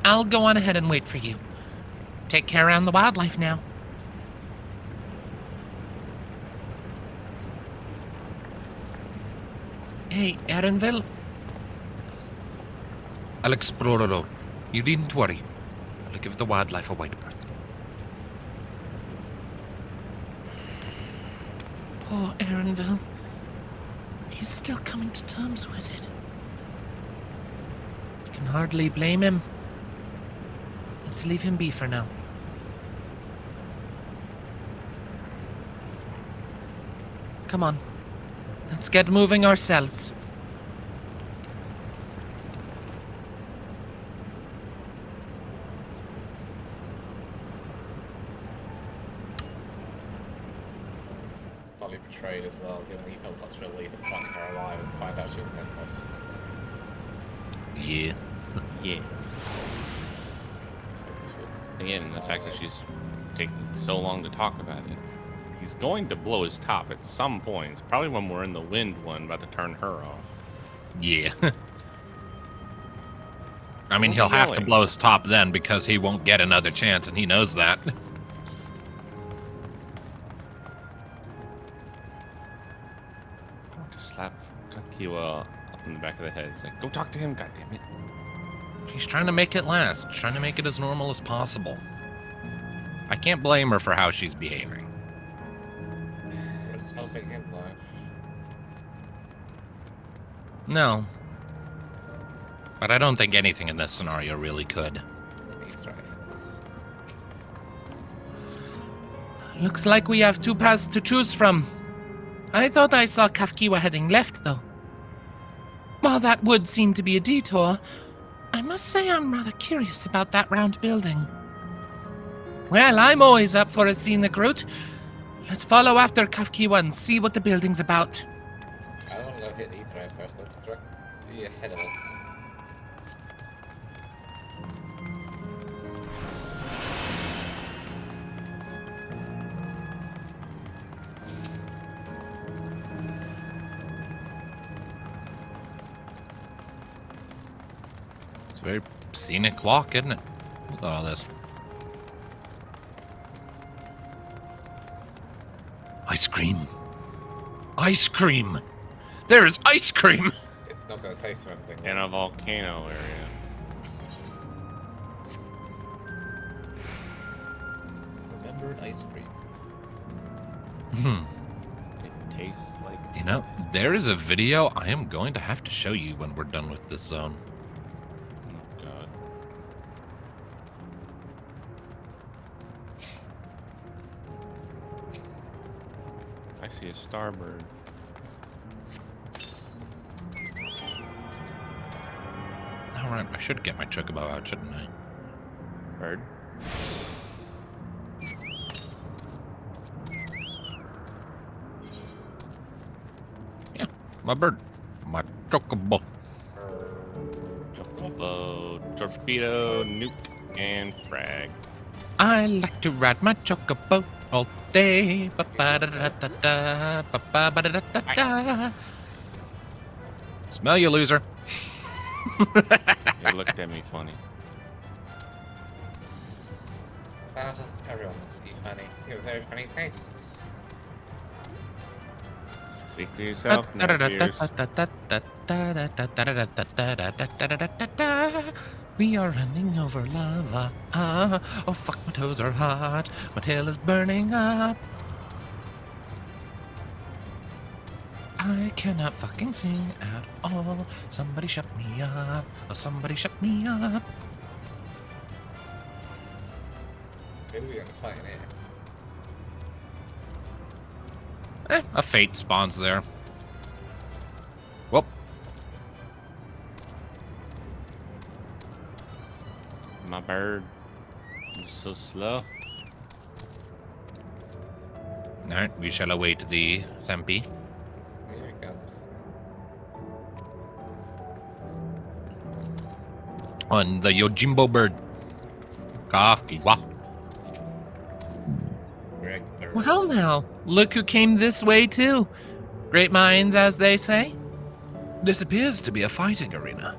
I'll go on ahead and wait for you. Take care around the wildlife now. Hey, Erenville. I'll explore alone. You needn't worry. I'll give the wildlife a wide berth. Poor Erenville. He's still coming to terms with it. You can hardly blame him. Let's leave him be for now. Come on. Let's get moving ourselves. Slightly betrayed as well, given he felt such relief at finding her alive and find out she was mentalist. Yeah. Yeah. Again, the fact that she's taking so long to talk about it. He's going to blow his top at some point. It's probably when we're in the wind one, about to turn her off. Yeah. I mean, he'll have to blow his top then because he won't get another chance, and he knows that. Just slap Kakiwa in the back of the head. It's like, go talk to him, goddammit. She's trying to make it last, trying to make it as normal as possible. I can't blame her for how she's behaving. What's helping him, though? No. But I don't think anything in this scenario really could. He's trying this. Looks like we have two paths to choose from. I thought I saw Kafkiwa heading left, though. While that would seem to be a detour, I must say I'm rather curious about that round building. Well, I'm always up for a scenic route. Let's follow after Kafkiwa and see what the building's about. I don't want to go hit the drive first. Let's be ahead of us. It's a very scenic walk, isn't it? Look at all this. Ice cream. Ice cream. There is ice cream. It's not going to taste or anything. In a volcano area. Remembered ice cream. It tastes like. You know, there is a video I am going to have to show you when we're done with this zone. Oh, God. I see a starbird. Alright, I should get my chocobo out, shouldn't I? Bird. Yeah, my bird. My chocobo. Chocobo, torpedo, nuke, and frag. I like to ride my chocobo all day. Ba-ba-da-da-da-da, ba-ba-ba-da-da-da-da. Smell you, loser. It looked at me funny. Everyone looks at you funny. You have a very funny face. Speak for yourself, no fears. We are running over lava. Oh fuck, my toes are hot. My tail is burning up. I cannot fucking sing at all. Somebody shut me up. Oh, somebody shut me up. Maybe we're going to fight in here. A fate spawns there. Well, My bird. You're so slow. alright, we shall await the Thampi. Here it comes. On the Yojimbo bird. Kafkiwa. Well now, look who came this way too. Great minds, as they say. This appears to be a fighting arena.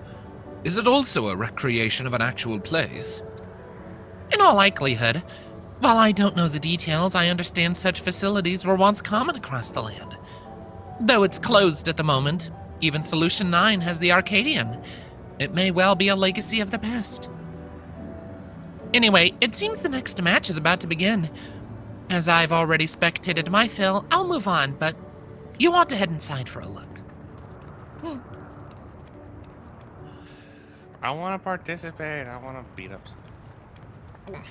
Is it also a recreation of an actual place? In all likelihood. While I don't know the details, I understand such facilities were once common across the land. Though it's closed at the moment, even Solution 9 has the Arcadian. It may well be a legacy of the past. Anyway, it seems the next match is about to begin. As I've already spectated my fill, I'll move on, but you want to head inside for a look. I want to participate. I want to beat up something.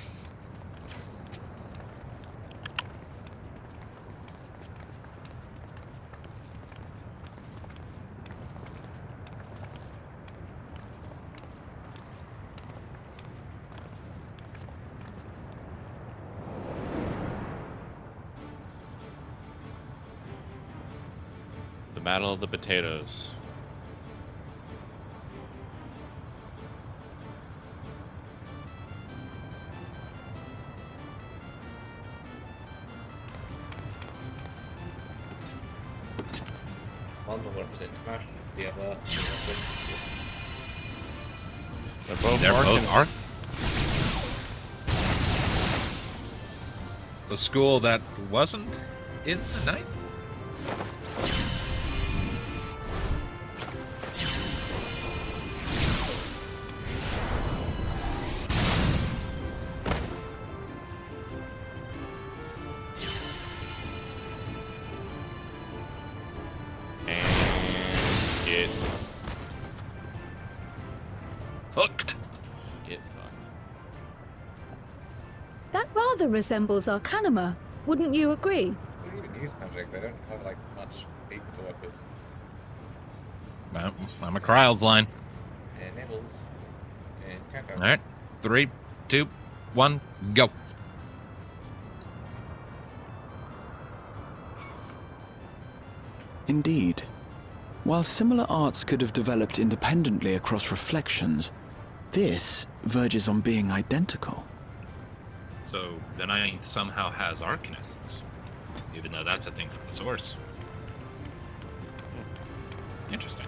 The Battle of the Potatoes. One will represent Smash, the other They're both They're both Arcans. The school that wasn't in the night? That rather resembles Arcanima, wouldn't you agree? They don't even use magic. They don't have like much data to work with. Well, I'm a Kryle's line. And nibbles. And countdown. All right, 3, 2, 1, go. Indeed. While similar arts could have developed independently across reflections, this verges on being identical. So the Ninth somehow has Arcanists, even though that's a thing from the source. Interesting.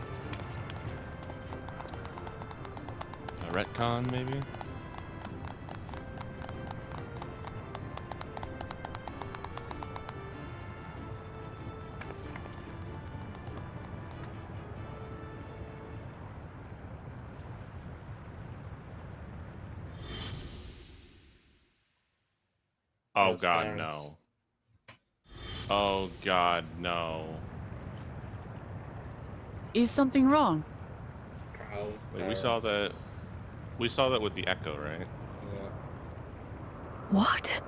A retcon, maybe? Oh Those god, parents. no. Oh god, no. Is something wrong? Crowds, Wait, we saw that. parents. We saw that with the Echo, right? Yeah. What?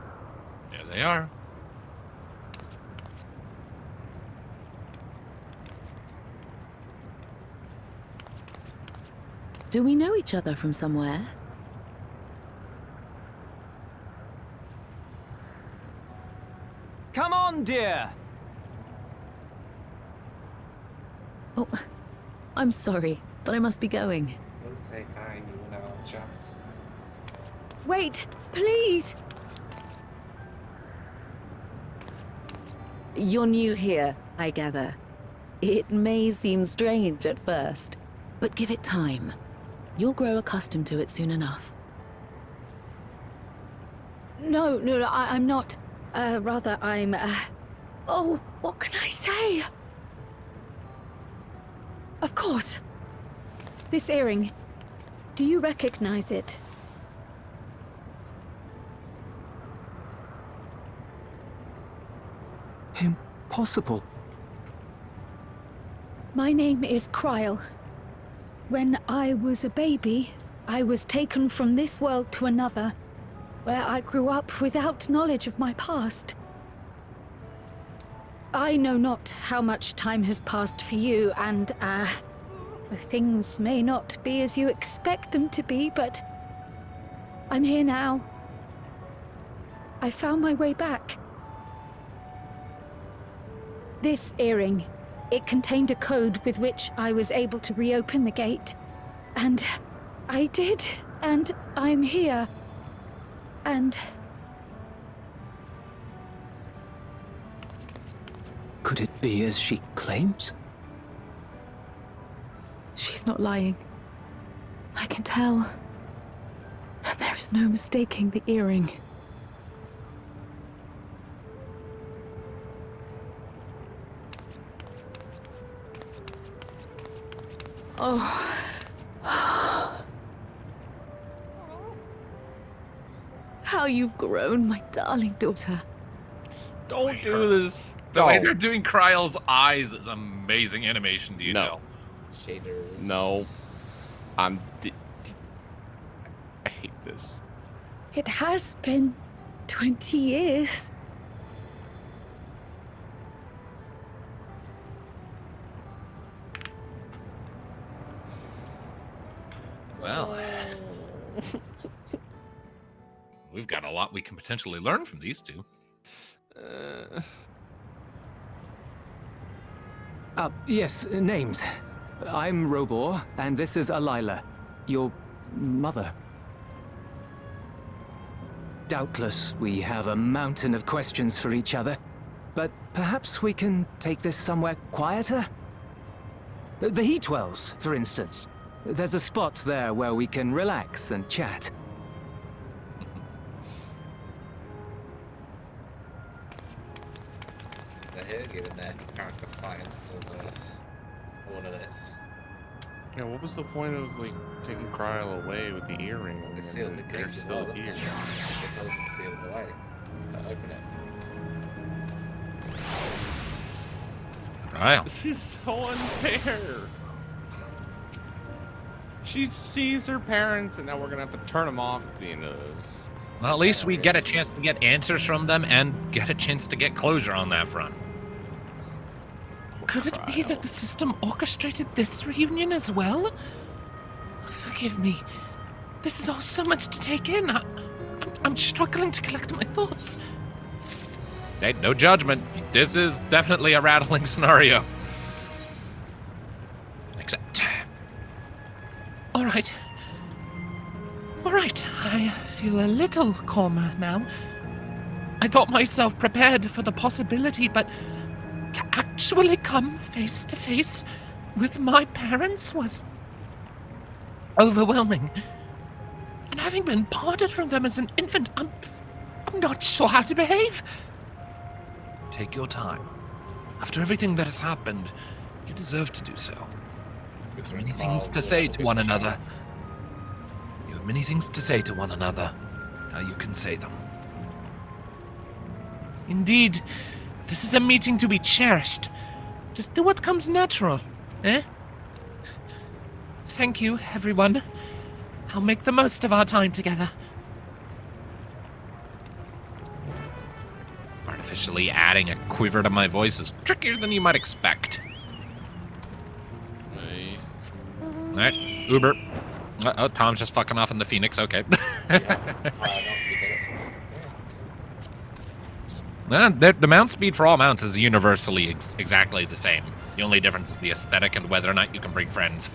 There they are. Do we know each other from somewhere? Come on, dear. Oh, I'm sorry, but I must be going. Don't say hi, you know, chats. Wait, please! You're new here, I gather. It may seem strange at first, but give it time. You'll grow accustomed to it soon enough. No, I'm not. Rather, I'm, Oh, what can I say? Of course. This earring. Do you recognize it? Impossible. My name is Kryle. When I was a baby, I was taken from this world to another, where I grew up without knowledge of my past. I know not how much time has passed for you, and, things may not be as you expect them to be, but I'm here now. I found my way back. This earring, it contained a code with which I was able to reopen the gate. And I did, and I'm here. And... Could it be as she claims? She's not lying. I can tell. And there is no mistaking the earring. Oh. How you've grown, my darling daughter. Don't do this. The way they're doing Kryle's eyes is amazing animation detail. Shaders. No. I hate this. it has been 20 years. Well, we've got a lot we can potentially learn from these two. Yes, names. I'm Robor, and this is Alila, your mother. Doubtless, we have a mountain of questions for each other, but perhaps we can take this somewhere quieter? The Heatwells, for instance. There's a spot there where we can relax and chat. They're here, given their apparent defiance of all of this. Yeah, what was the point of like taking Kryle away with the earring? They sealed the They're gate as still well. here. They told them to seal it away. Open it. Kryle. This is so unfair. She sees her parents, and now we're gonna have to turn them off at the end of this. Well, at least we get a chance to get answers from them and get a chance to get closure on that front. Could it be that the system orchestrated this reunion as well? Forgive me. This is all so much to take in. I'm struggling to collect my thoughts. Hey, no judgment. This is definitely a rattling scenario. Except... All right, I feel a little calmer now. I thought myself prepared for the possibility, but to actually come face to face with my parents was overwhelming. And having been parted from them as an infant, I'm not sure how to behave. Take your time. After everything that has happened, you deserve to do so. You have many things to say to one another. You have many things to say to one another. Now you can say them. Indeed, this is a meeting to be cherished. Just do what comes natural, eh? Thank you, everyone. I'll make the most of our time together. Artificially adding a quiver to my voice is trickier than you might expect. Hey. Alright, Uber. Oh, Tom's just fucking off in the Phoenix, okay. The mount speed for all mounts is universally exactly the same. The only difference is the aesthetic and whether or not you can bring friends.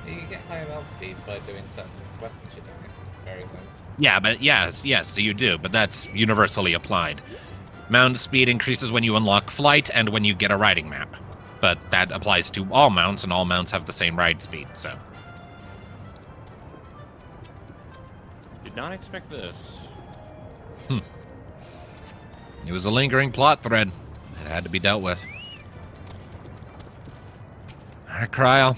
You get higher mount speeds by doing certain quests and shit, don't you? Various ones. Yeah, but yes, you do, but that's universally applied. Mount speed increases when you unlock flight and when you get a riding map. But that applies to all mounts, and all mounts have the same ride speed, so. Did not expect this. It was a lingering plot thread. It had to be dealt with. Alright, Cryle.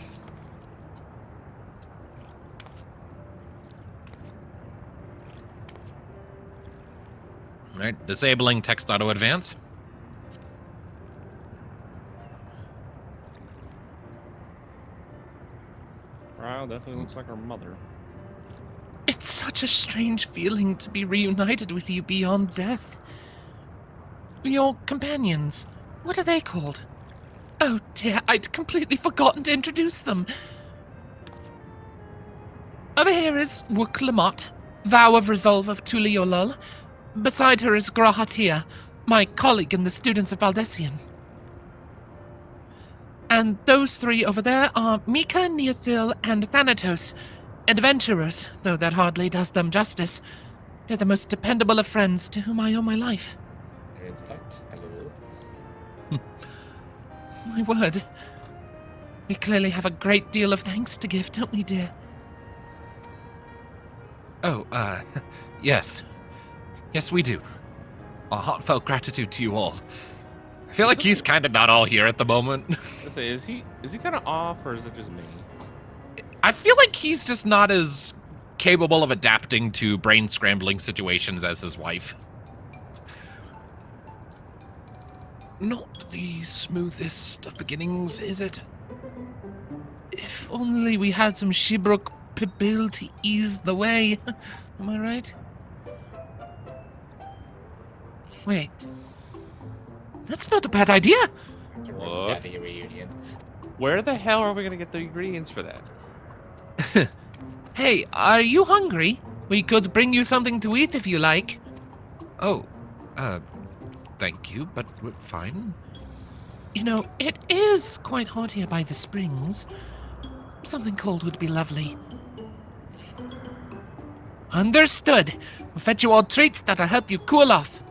Alright, disabling text auto advance. Ryle definitely looks like her mother. It's such a strange feeling to be reunited with you beyond death. Your companions, what are they called? Oh dear, I'd completely forgotten to introduce them. Over here is Wook Lamont, Vow of Resolve of Tuliolul. Beside her is Grahatia, my colleague in the Students of Valdesian. And those three over there are Mika, Neothil, and Thanatos. Adventurers, though that hardly does them justice. They're the most dependable of friends to whom I owe my life. Hello. My word. We clearly have a great deal of thanks to give, don't we, dear? Oh, yes. Yes, we do. Our heartfelt gratitude to you all. I feel like he's kind of not all here at the moment. Let's say, is he kind of off, or is it just me? I feel like he's just not as capable of adapting to brain-scrambling situations as his wife. Not the smoothest of beginnings, is it? If only we had some Shibruk Pibil to ease the way. Am I right? Wait. That's not a bad idea. What? Daddy reunion. Where the hell are we gonna get the ingredients for that? Hey, are you hungry? We could bring you something to eat if you like. Oh, thank you, but we're fine. You know, it is quite hot here by the springs. Something cold would be lovely. Understood. We'll fetch you all treats that'll help you cool off.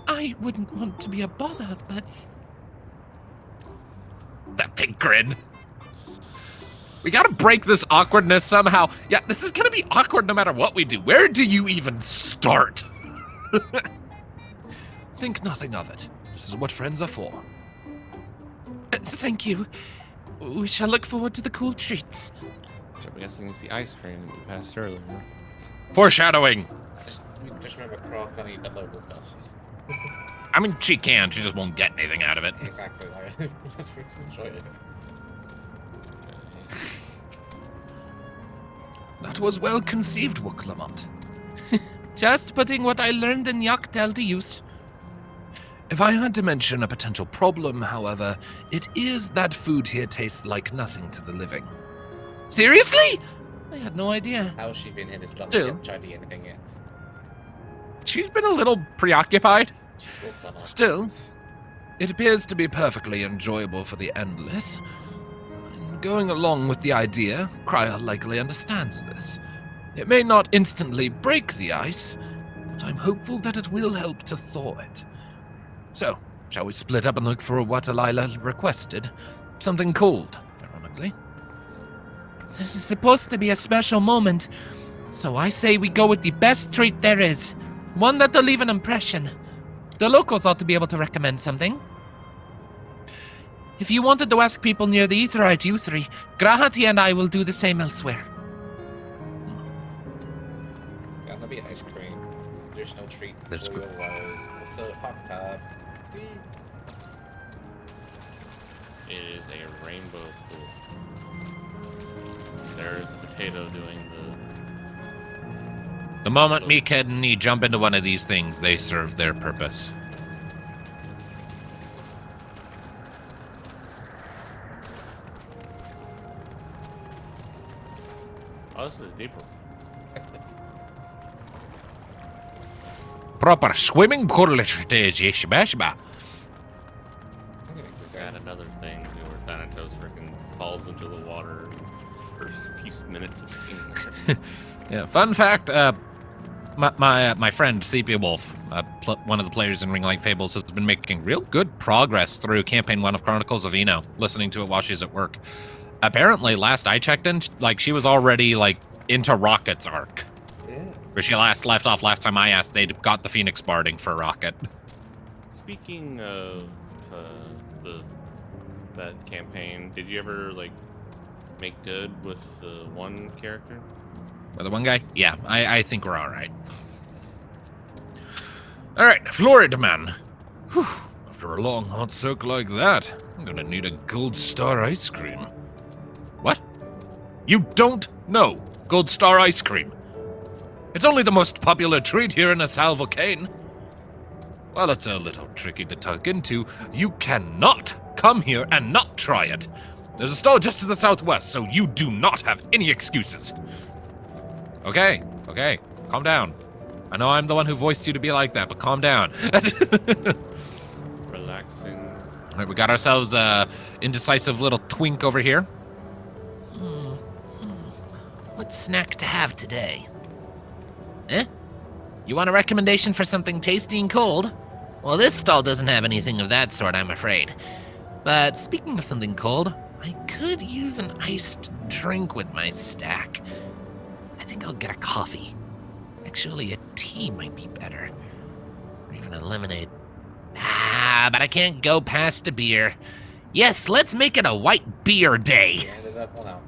I wouldn't want to be a bother, but... That big grin. We gotta break this awkwardness somehow. Yeah, this is gonna be awkward no matter what we do. Where do you even start? Think nothing of it. This is what friends are for. Thank you. We shall look forward to the cool treats. I'm guessing it's the ice cream that we passed earlier. Foreshadowing. Just remember, Croc can eat the local stuff. I mean, she can. She just won't get anything out of it. Exactly. Just enjoy it. That was well conceived, Wooklamont. Just putting what I learned in Yoctel to use. If I had to mention a potential problem, however, it is that food here tastes like nothing to the living. Seriously? I had no idea. How's she been in this long? Still. She hasn't tried to eat anything yet. She's been a little preoccupied. She walks on off. Still, it appears to be perfectly enjoyable for the endless. And going along with the idea, Cryer likely understands this. It may not instantly break the ice, but I'm hopeful that it will help to thaw it. So, shall we split up and look for what Alila requested? Something cold, ironically. This is supposed to be a special moment, so I say we go with the best treat there is. One that'll leave an impression. The locals ought to be able to recommend something. If you wanted to ask people near the Aetheryte, you three, Grahati and I will do the same elsewhere. Yeah, there'll be an ice cream. Additional treat for That's your good. woes. Also, fucked up. It is a rainbow pool. There's a potato doing The moment Meekhead and me jump into one of these things, they serve their purpose. Oh, this is deeper. Proper swimming pool stage, Yeshbashba. Got another thing where Thanatos freaking falls into the water for a few minutes of being there. Yeah, fun fact, my friend Sepia Wolf, one of the players in Ring Light Fables, has been making real good progress through Campaign 1 of Chronicles of Eno, listening to it while she's at work. Apparently, last I checked in, she was already, into Rocket's arc. Yeah. Where she left off last time I asked, they'd got the Phoenix barding for Rocket. Speaking of that campaign, did you ever, make good with the one character? Or the one guy? Yeah, I think we're alright. Alright, Florida man. Whew, after a long hot soak like that, I'm gonna need a Gold Star ice cream. What? You don't know Gold Star ice cream? It's only the most popular treat here in Asal Volcane. While it's a little tricky to tuck into, you cannot come here and not try it. There's a stall just to the southwest, so you do not have any excuses. Okay, calm down. I know I'm the one who voiced you to be like that, but calm down. Relaxing. All right, we got ourselves a indecisive little twink over here. What snack to have today? Eh? You want a recommendation for something tasty and cold? Well, this stall doesn't have anything of that sort, I'm afraid. But speaking of something cold, I could use an iced drink with my stack. I think I'll get a coffee. Actually, a tea might be better. Or even a lemonade. But I can't go past a beer. Yes, let's make it a white beer day.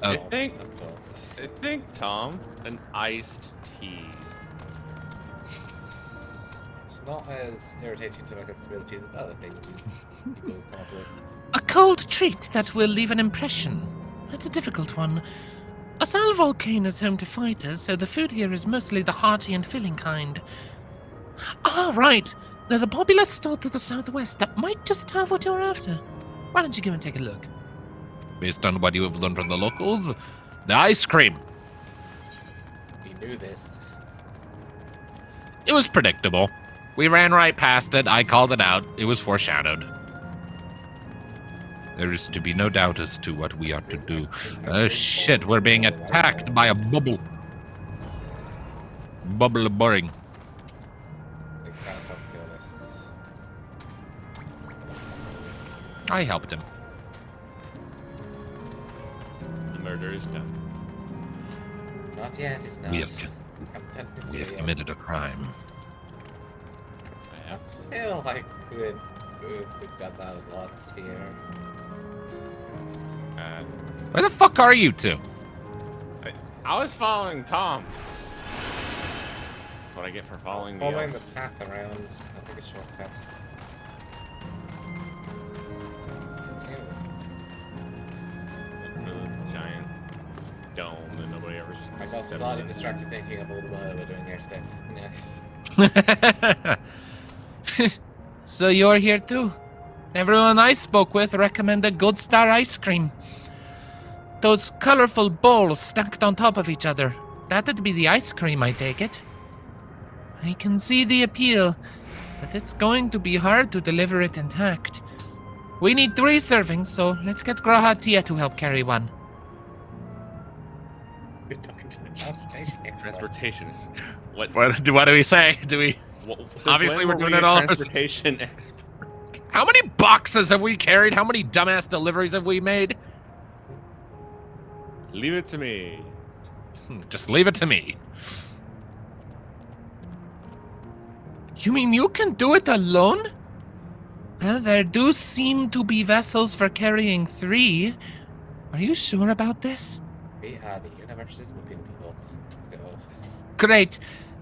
I think, Tom, an iced tea. It's not as irritating to my sensibility as other things people come up with. A cold treat that will leave an impression. That's a difficult one. Asal Volcane is home to fighters, so the food here is mostly the hearty and filling kind. Ah, right. There's a popular stall to the southwest that might just have what you're after. Why don't you go and take a look? Based on what you have learned from the locals, the ice cream. We knew this. It was predictable. We ran right past it, I called it out, it was foreshadowed. There is to be no doubt as to what we are to do. Shit, we're being attacked by a bubble. Bubble boring. I helped him. The murder is done. Not yet, it's not. We have committed a crime. I feel like we've got that lost here. Where the fuck are you two? I was following Tom. That's what I get for following the Following the path around. I think it's shortcut. The giant dome that nobody ever I got slightly distracted thinking of all the work we're doing yesterday. Yeah. So you're here too? Everyone I spoke with recommended Gold Star ice cream. Those colorful bowls stacked on top of each other. That'd be the ice cream, I take it. I can see the appeal, but it's going to be hard to deliver it intact. We need 3 servings, so let's get Graha Tia to help carry one. You're talking to the transportation expert. Transportation. What What do we say? Do we? since Obviously, when we're were doing we it a all transportation expert. How many boxes have we carried? How many dumbass deliveries have we made? Leave it to me. Just leave it to me. You mean you can do it alone? Well, there do seem to be vessels for carrying 3. Are you sure about this? We are the universe's whipping people. Let's go. Great.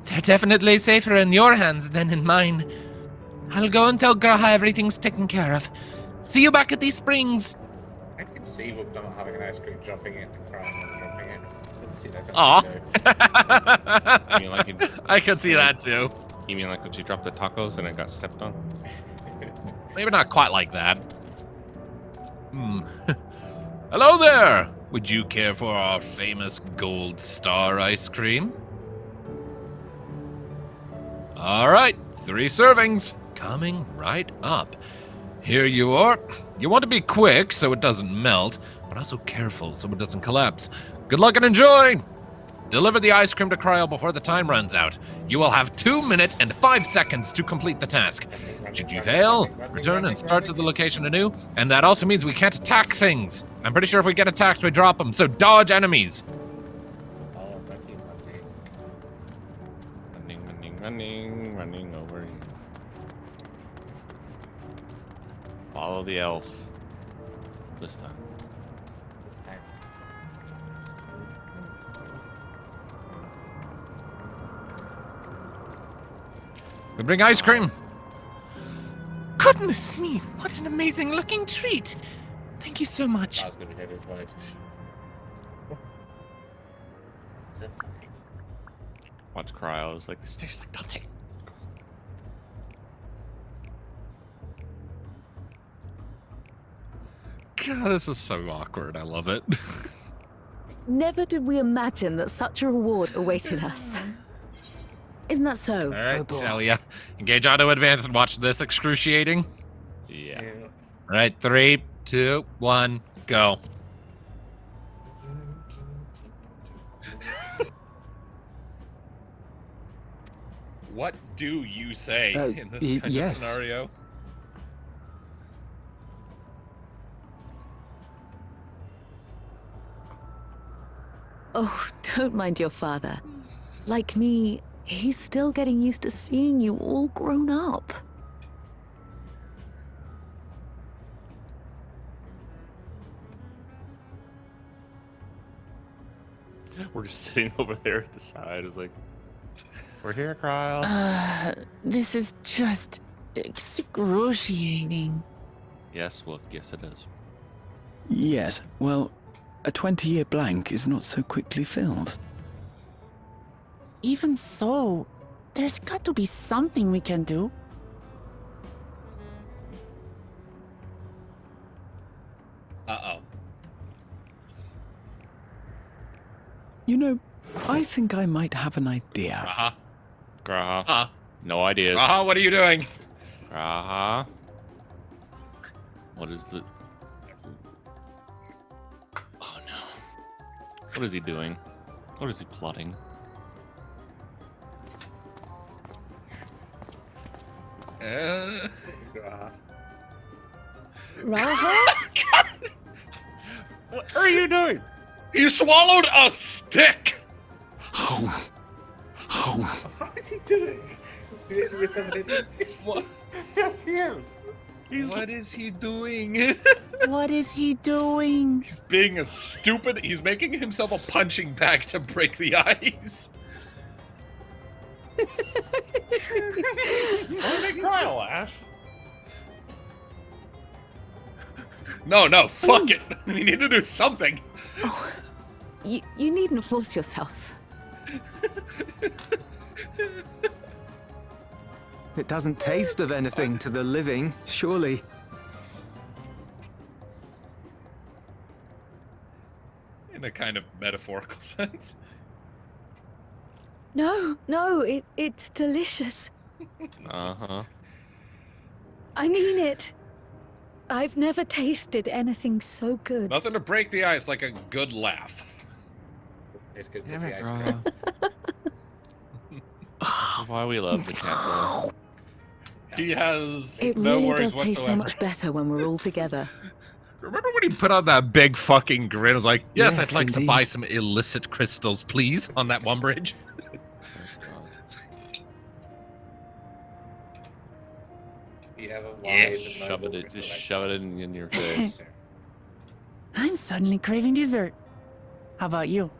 They're definitely safer in your hands than in mine. I'll go and tell Graha everything's taken care of. See you back at these springs. I can see Whoop not having an ice cream, dropping it, and crying and dropping it. I can see that's Aw. You mean like I can see that too. You mean like when she dropped the tacos and it got stepped on? Maybe not quite like that. Hello there! Would you care for our famous Gold Star ice cream? Alright, 3 servings. Coming right up. Here you are. You want to be quick so it doesn't melt, but also careful so it doesn't collapse. Good luck and enjoy! Deliver the ice cream to Cryo before the time runs out. You will have 2 minutes and 5 seconds to complete the task. Should you fail, return and start to the location anew, and that also means we can't attack things. I'm pretty sure if we get attacked, we drop them, so dodge enemies. Running over. Follow the elf. This time. We bring ice cream. Goodness me, what an amazing looking treat. Thank you so much. I was going to be disappointed. Watch Cryo. I was like, this tastes like nothing. God, this is so awkward. I love it. Never did we imagine that such a reward awaited us. Isn't that so? All right, Obor? shall we engage auto advance and watch this excruciating? Yeah. All right, 3, 2, 1, go. What do you say in this kind of scenario? Oh, don't mind your father. Like me, he's still getting used to seeing you all grown up. We're just sitting over there at the side. It's like, we're here, Cryo. This is just excruciating. Yes, well, yes it is. Yes, well, a 20-year blank is not so quickly filled. Even so, there's got to be something we can do. Uh-oh. You know, I think I might have an idea. Graha. Graha. No ideas. Graha, what are you doing? Graha. What is the... Oh no. What is he doing? What is he plotting? Raha? What are you doing? You swallowed a stick! What is he doing? What? Just him. What is he doing? What is he doing? He's being a stupid... He's making himself a punching bag to break the ice. Make Cryo laugh. No, fuck it. We need to do something. You needn't force yourself. It doesn't taste of anything to the living, surely. In a kind of metaphorical sense. No, it's delicious. Uh-huh. I mean it. I've never tasted anything so good. Nothing to break the ice like a good laugh. It's good. Damn It's it, the ice cream. This is why we love the cat boy. He has It no really worries does taste so whatsoever. much better when we're all together. Remember when he put on that big fucking grin? I was like, yes, Yes, I'd like to indeed. buy some illicit crystals, please, on that one bridge. You have a Yeah, wide and shove noble it, just crystal shove it in your face. I'm suddenly craving dessert. How about you?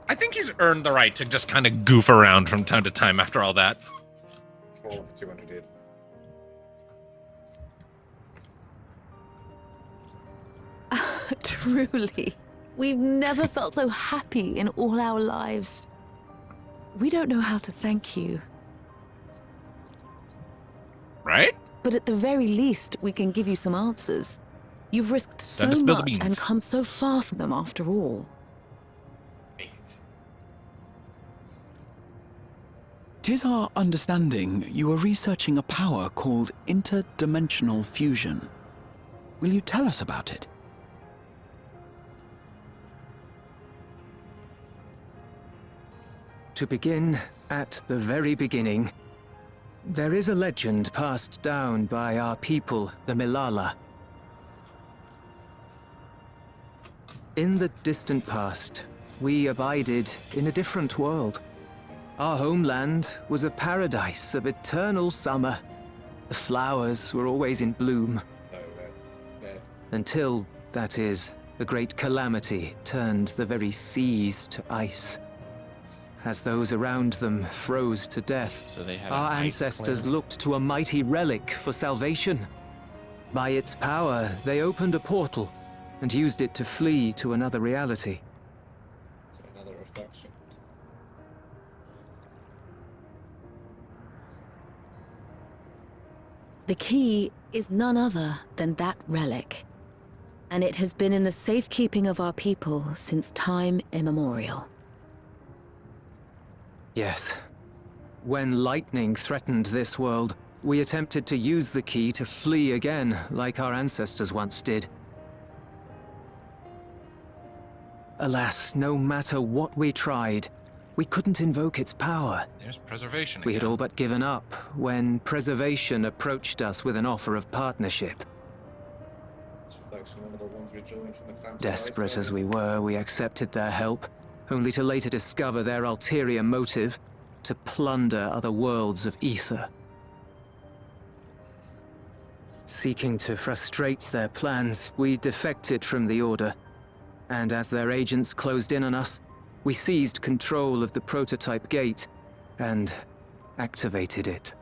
I think he's earned the right to just kind of goof around from time to time after all that. All for 200 yen. Truly, we've never felt so happy in all our lives. We don't know how to thank you, Right? but at the very least, we can give you some answers. You've risked so Time to spill the much and beans. come so far from them after all. 8. 'Tis our understanding you are researching a power called interdimensional fusion. Will you tell us about it? To begin at the very beginning, there is a legend passed down by our people, the Malala. In the distant past, we abided in a different world. Our homeland was a paradise of eternal summer. The flowers were always in bloom. No, no. Until, that is, a great calamity turned the very seas to ice. As those around them froze to death, So they had our an ice ancestors clan. looked to a mighty relic for salvation. By its power, they opened a portal and used it to flee to another reality. So another reflection. The key is none other than that relic, and it has been in the safekeeping of our people since time immemorial. Yes. When lightning threatened this world, we attempted to use the key to flee again, like our ancestors once did. Alas, no matter what we tried, we couldn't invoke its power. There's preservation We had again. all but given up when Preservation approached us with an offer of partnership. It's reflection one of the ones we joined from the clan. Desperate as we were, we accepted their help, only to later discover their ulterior motive, to plunder other worlds of ether. Seeking to frustrate their plans, we defected from the Order, and as their agents closed in on us, we seized control of the prototype gate and activated it.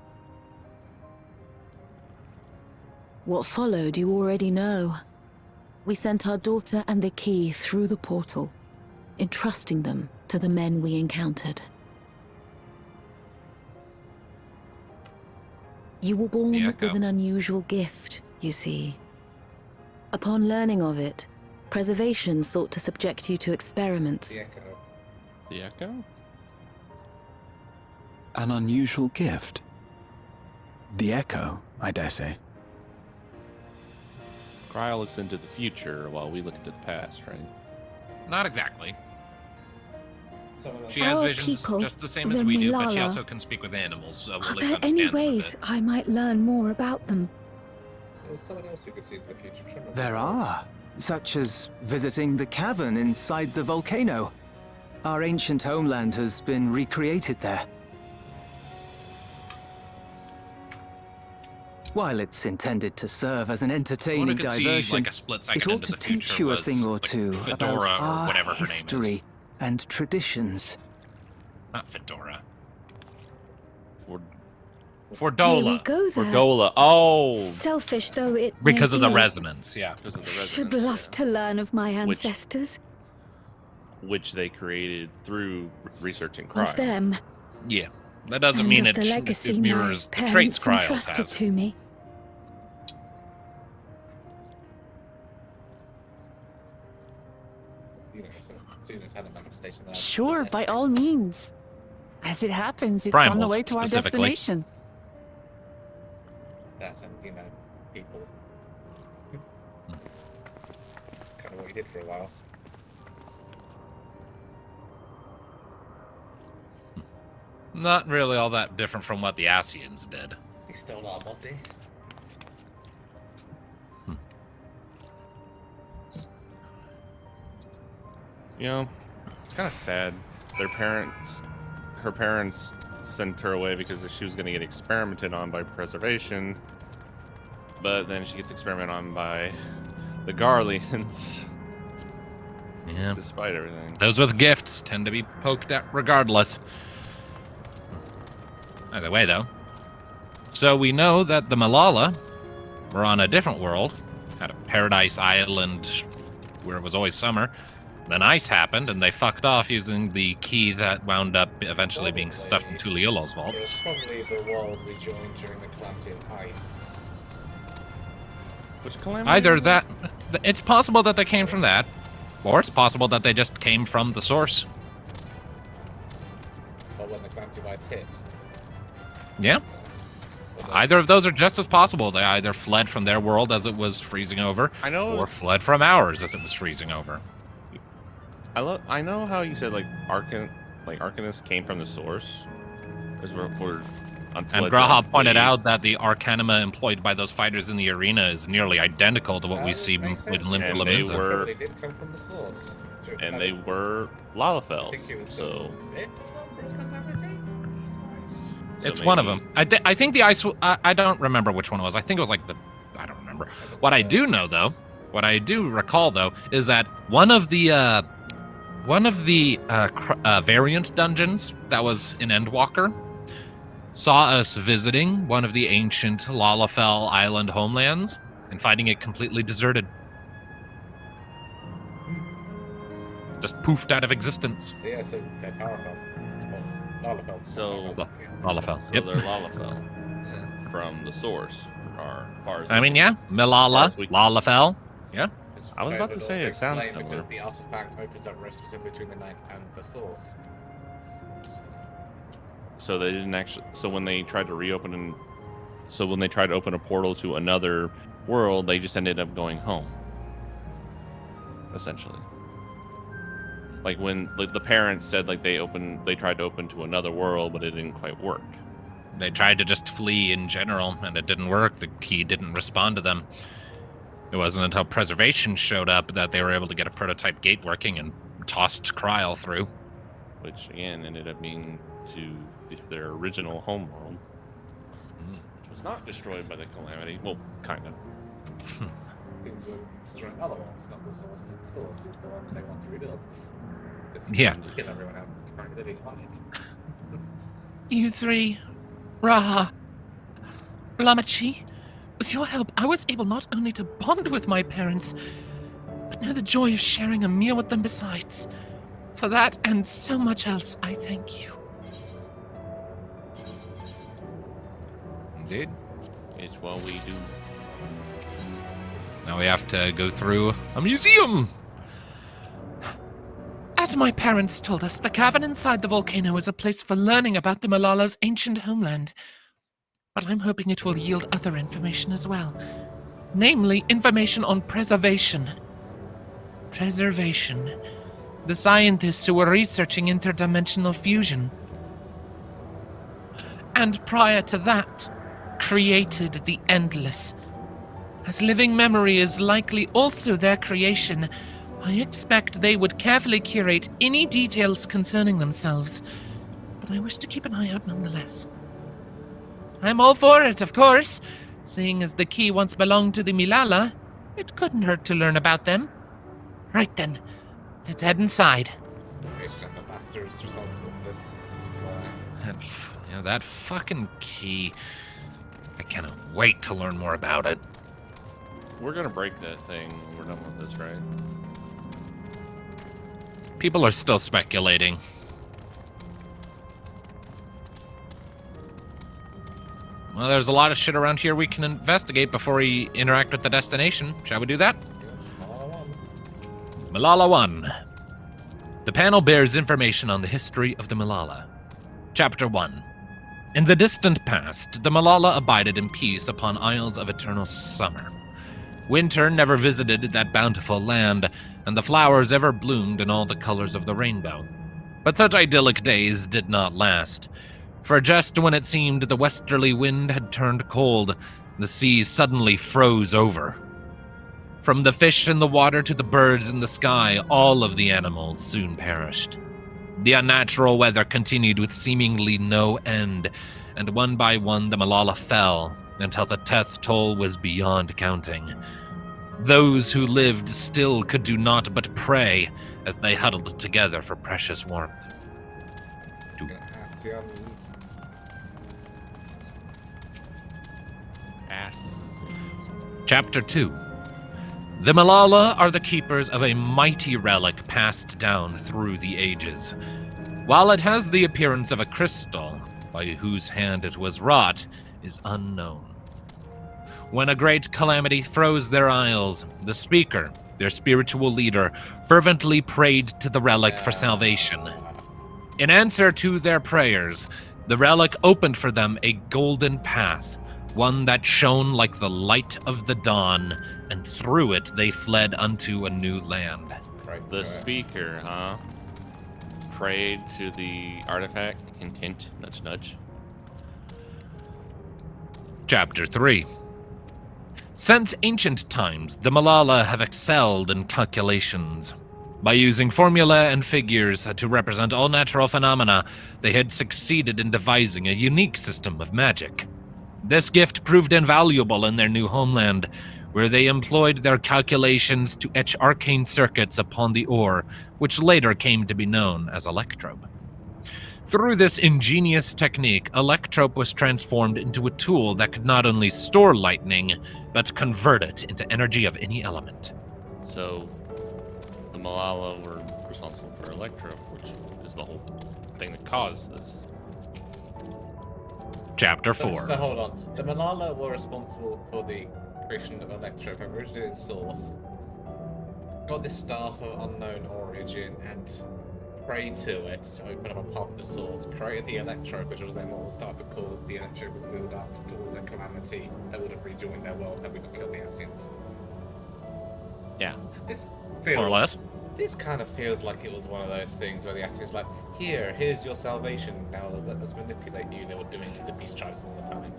What followed you already know. We sent our daughter and the key through the portal, entrusting them to the men we encountered. You were born The with Echo. an unusual gift, you see. Upon learning of it, Preservation sought to subject you to experiments. The Echo. The Echo? An unusual gift. The Echo, I dare say. Cryo looks into the future while we look into the past, right? Not exactly. Some of them. She has Our visions people, just the same as the we do, but she Malala. also can speak with animals, so we'll Are at least there understand any them a bit. ways I might learn more about them? There was someone else who could see into the future. I'm trying to remember There who it was. are, such as visiting the cavern inside the volcano. Our ancient homeland has been recreated there. While it's intended to serve as an One entertaining could see diversion, like a split second it ought into to the future teach you a was, thing or like, two Fedora about or our whatever her name is. history and traditions. Not Fedora. For Here we Fordola. go there. Gola. Oh! Selfish though it may Because of the be, resonance, yeah. Because of the I should resonance, love yeah. to learn of my Which- ancestors. which they created through researching cryo. Of them. Yeah, that doesn't and mean of it, the legacy it mirrors my the traits parents Cryos entrusted has. to me. Sure, by all means. As it happens, it's on the Primals, way to our specifically. destination. That's people. That's kind of what he did for a while. Not really all that different from what the Asians did. He stole our body. You know, it's kind of sad. Her parents sent her away because she was going to get experimented on by preservation. But then she gets experimented on by the Garleans. Yeah. Despite everything. Those with gifts tend to be poked at regardless. Either way, though. So we know that the Malala were on a different world, had a paradise island where it was always summer. Then ice happened, and they fucked off using the key that wound up eventually being stuffed into Liola's vaults. Probably the world we joined during the calamity of ice. Which calamity? Either that, it's possible that they came from that, or it's possible that they just came from the source. But when the calamity of ice hit. Yeah. Either of those are just as possible. They either fled from their world as it was freezing over, or fled from ours as it was freezing over. I know how you said Arcanus came from the source. And Graha pointed out that the Arcanima employed by those fighters in the arena is nearly identical to what we see with Limpa Laminza. They did come from the source. And they were Lalafels. So it's one of them. I think the ice. I don't remember which one it was. I think it was like the. I don't remember. What I do know though, what I do recall though, is that one of the variant dungeons that was in Endwalker saw us visiting one of the ancient Lalafell Island homelands and finding it completely deserted. Just poofed out of existence. So yeah, so they're Lalafell. So Lalafell. So they're Lalafell from the source. I mean, yeah, Malala, Lalafell. Yeah. I was about to say it sounds similar. similar. Because the artifact opens up rift specifically between the night and the source. So they didn't actually. So when they tried to open a portal to another world, they just ended up going home. Essentially. Like when the parents said they tried to open to another world, but it didn't quite work. They tried to just flee in general, and it didn't work. The key didn't respond to them. It wasn't until preservation showed up that they were able to get a prototype gate working and tossed Kryl through. Which, again, ended up being to their original homeworld. Which was not destroyed by the calamity. Well, kind of. Seems we're destroying other ones, not the source, because the source is the one they want to rebuild. Yeah. Kill everyone out currently living on it. You three, Raha, Lamachi, with your help, I was able not only to bond with my parents, but know the joy of sharing a meal with them besides. For that and so much else, I thank you. Indeed. It's what we do. Now we have to go through a museum. As my parents told us, the cavern inside the volcano is a place for learning about the Malala's ancient homeland. But I'm hoping it will yield other information as well. Namely, information on preservation. Preservation. The scientists who were researching interdimensional fusion. And prior to that, created the Endless. As living memory is likely also their creation, I expect they would carefully curate any details concerning themselves, but I wish to keep an eye out nonetheless. I'm all for it, of course. Seeing as the key once belonged to the Malala, it couldn't hurt to learn about them. Right then, let's head inside. The master is responsible for this. That fucking key. I cannot wait to learn more about it. We're gonna break that thing when we're done with this, right? People are still speculating. Well, there's a lot of shit around here we can investigate before we interact with the destination. Shall we do that? Malala 1. The panel bears information on the history of the Malala. Chapter 1. In the distant past, the Malala abided in peace upon isles of eternal summer. Winter never visited that bountiful land, and the flowers ever bloomed in all the colors of the rainbow. But such idyllic days did not last. For just when it seemed the westerly wind had turned cold, the sea suddenly froze over. From the fish in the water to the birds in the sky, all of the animals soon perished. The unnatural weather continued with seemingly no end, and one by one the Malala fell, until the death toll was beyond counting. Those who lived still could do naught but pray as they huddled together for precious warmth. Chapter 2. The Malala are the keepers of a mighty relic passed down through the ages. While it has the appearance of a crystal, by whose hand it was wrought is unknown. When a great calamity froze their isles, the speaker, their spiritual leader, fervently prayed to the relic for salvation. In answer to their prayers, the relic opened for them a golden path, one that shone like the light of the dawn, and through it they fled unto a new land. The speaker, huh? Prayed to the artifact. Hint, hint, nudge, nudge. Chapter 3. Since ancient times, the Malala have excelled in calculations. By using formula and figures to represent all natural phenomena, they had succeeded in devising a unique system of magic. This gift proved invaluable in their new homeland, where they employed their calculations to etch arcane circuits upon the ore, which later came to be known as electrope. Through this ingenious technique, electrope was transformed into a tool that could not only store lightning, but convert it into energy of any element. So, the Malala were responsible for electrope, which is the whole thing that caused this. Chapter 4. So hold on. The Malala were responsible for the creation of electrope, originated in source, got this staff of unknown origin, and prayed to it to open up a path to source, created the electrope, which was then what would start to cause the electrope would build up towards a calamity that would have rejoined their world, that would have killed the Asians. Yeah. This feels, more or less. This kind of feels like it was one of those things where the Asians were like, here's your salvation, now let us manipulate you. They were doing to the beast tribes all the time.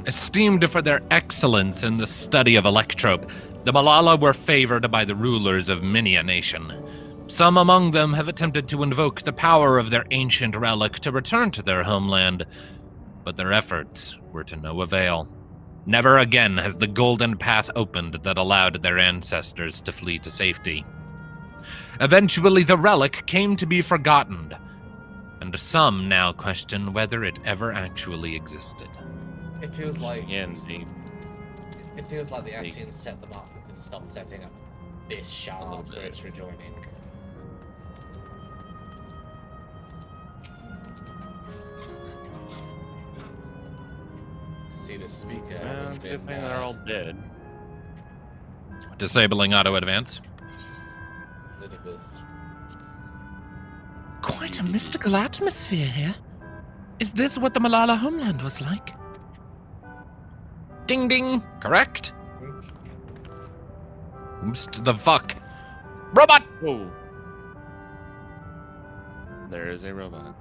Esteemed for their excellence in the study of electrope, the Malala were favored by the rulers of many a nation. Some among them have attempted to invoke the power of their ancient relic to return to their homeland, but their efforts were to no avail. Never again has the golden path opened that allowed their ancestors to flee to safety. Eventually, the relic came to be forgotten, and some now question whether it ever actually existed. It feels like indeed. It feels like the Asians set them up and stopped setting up this shard for its rejoining. See the speaker. It's a good thing they're all dead. Disabling auto advance. Quite a mystical atmosphere here. Is this what the Malala homeland was like? Ding ding, correct? Oops to the fuck. Robot! Whoa. There is a robot.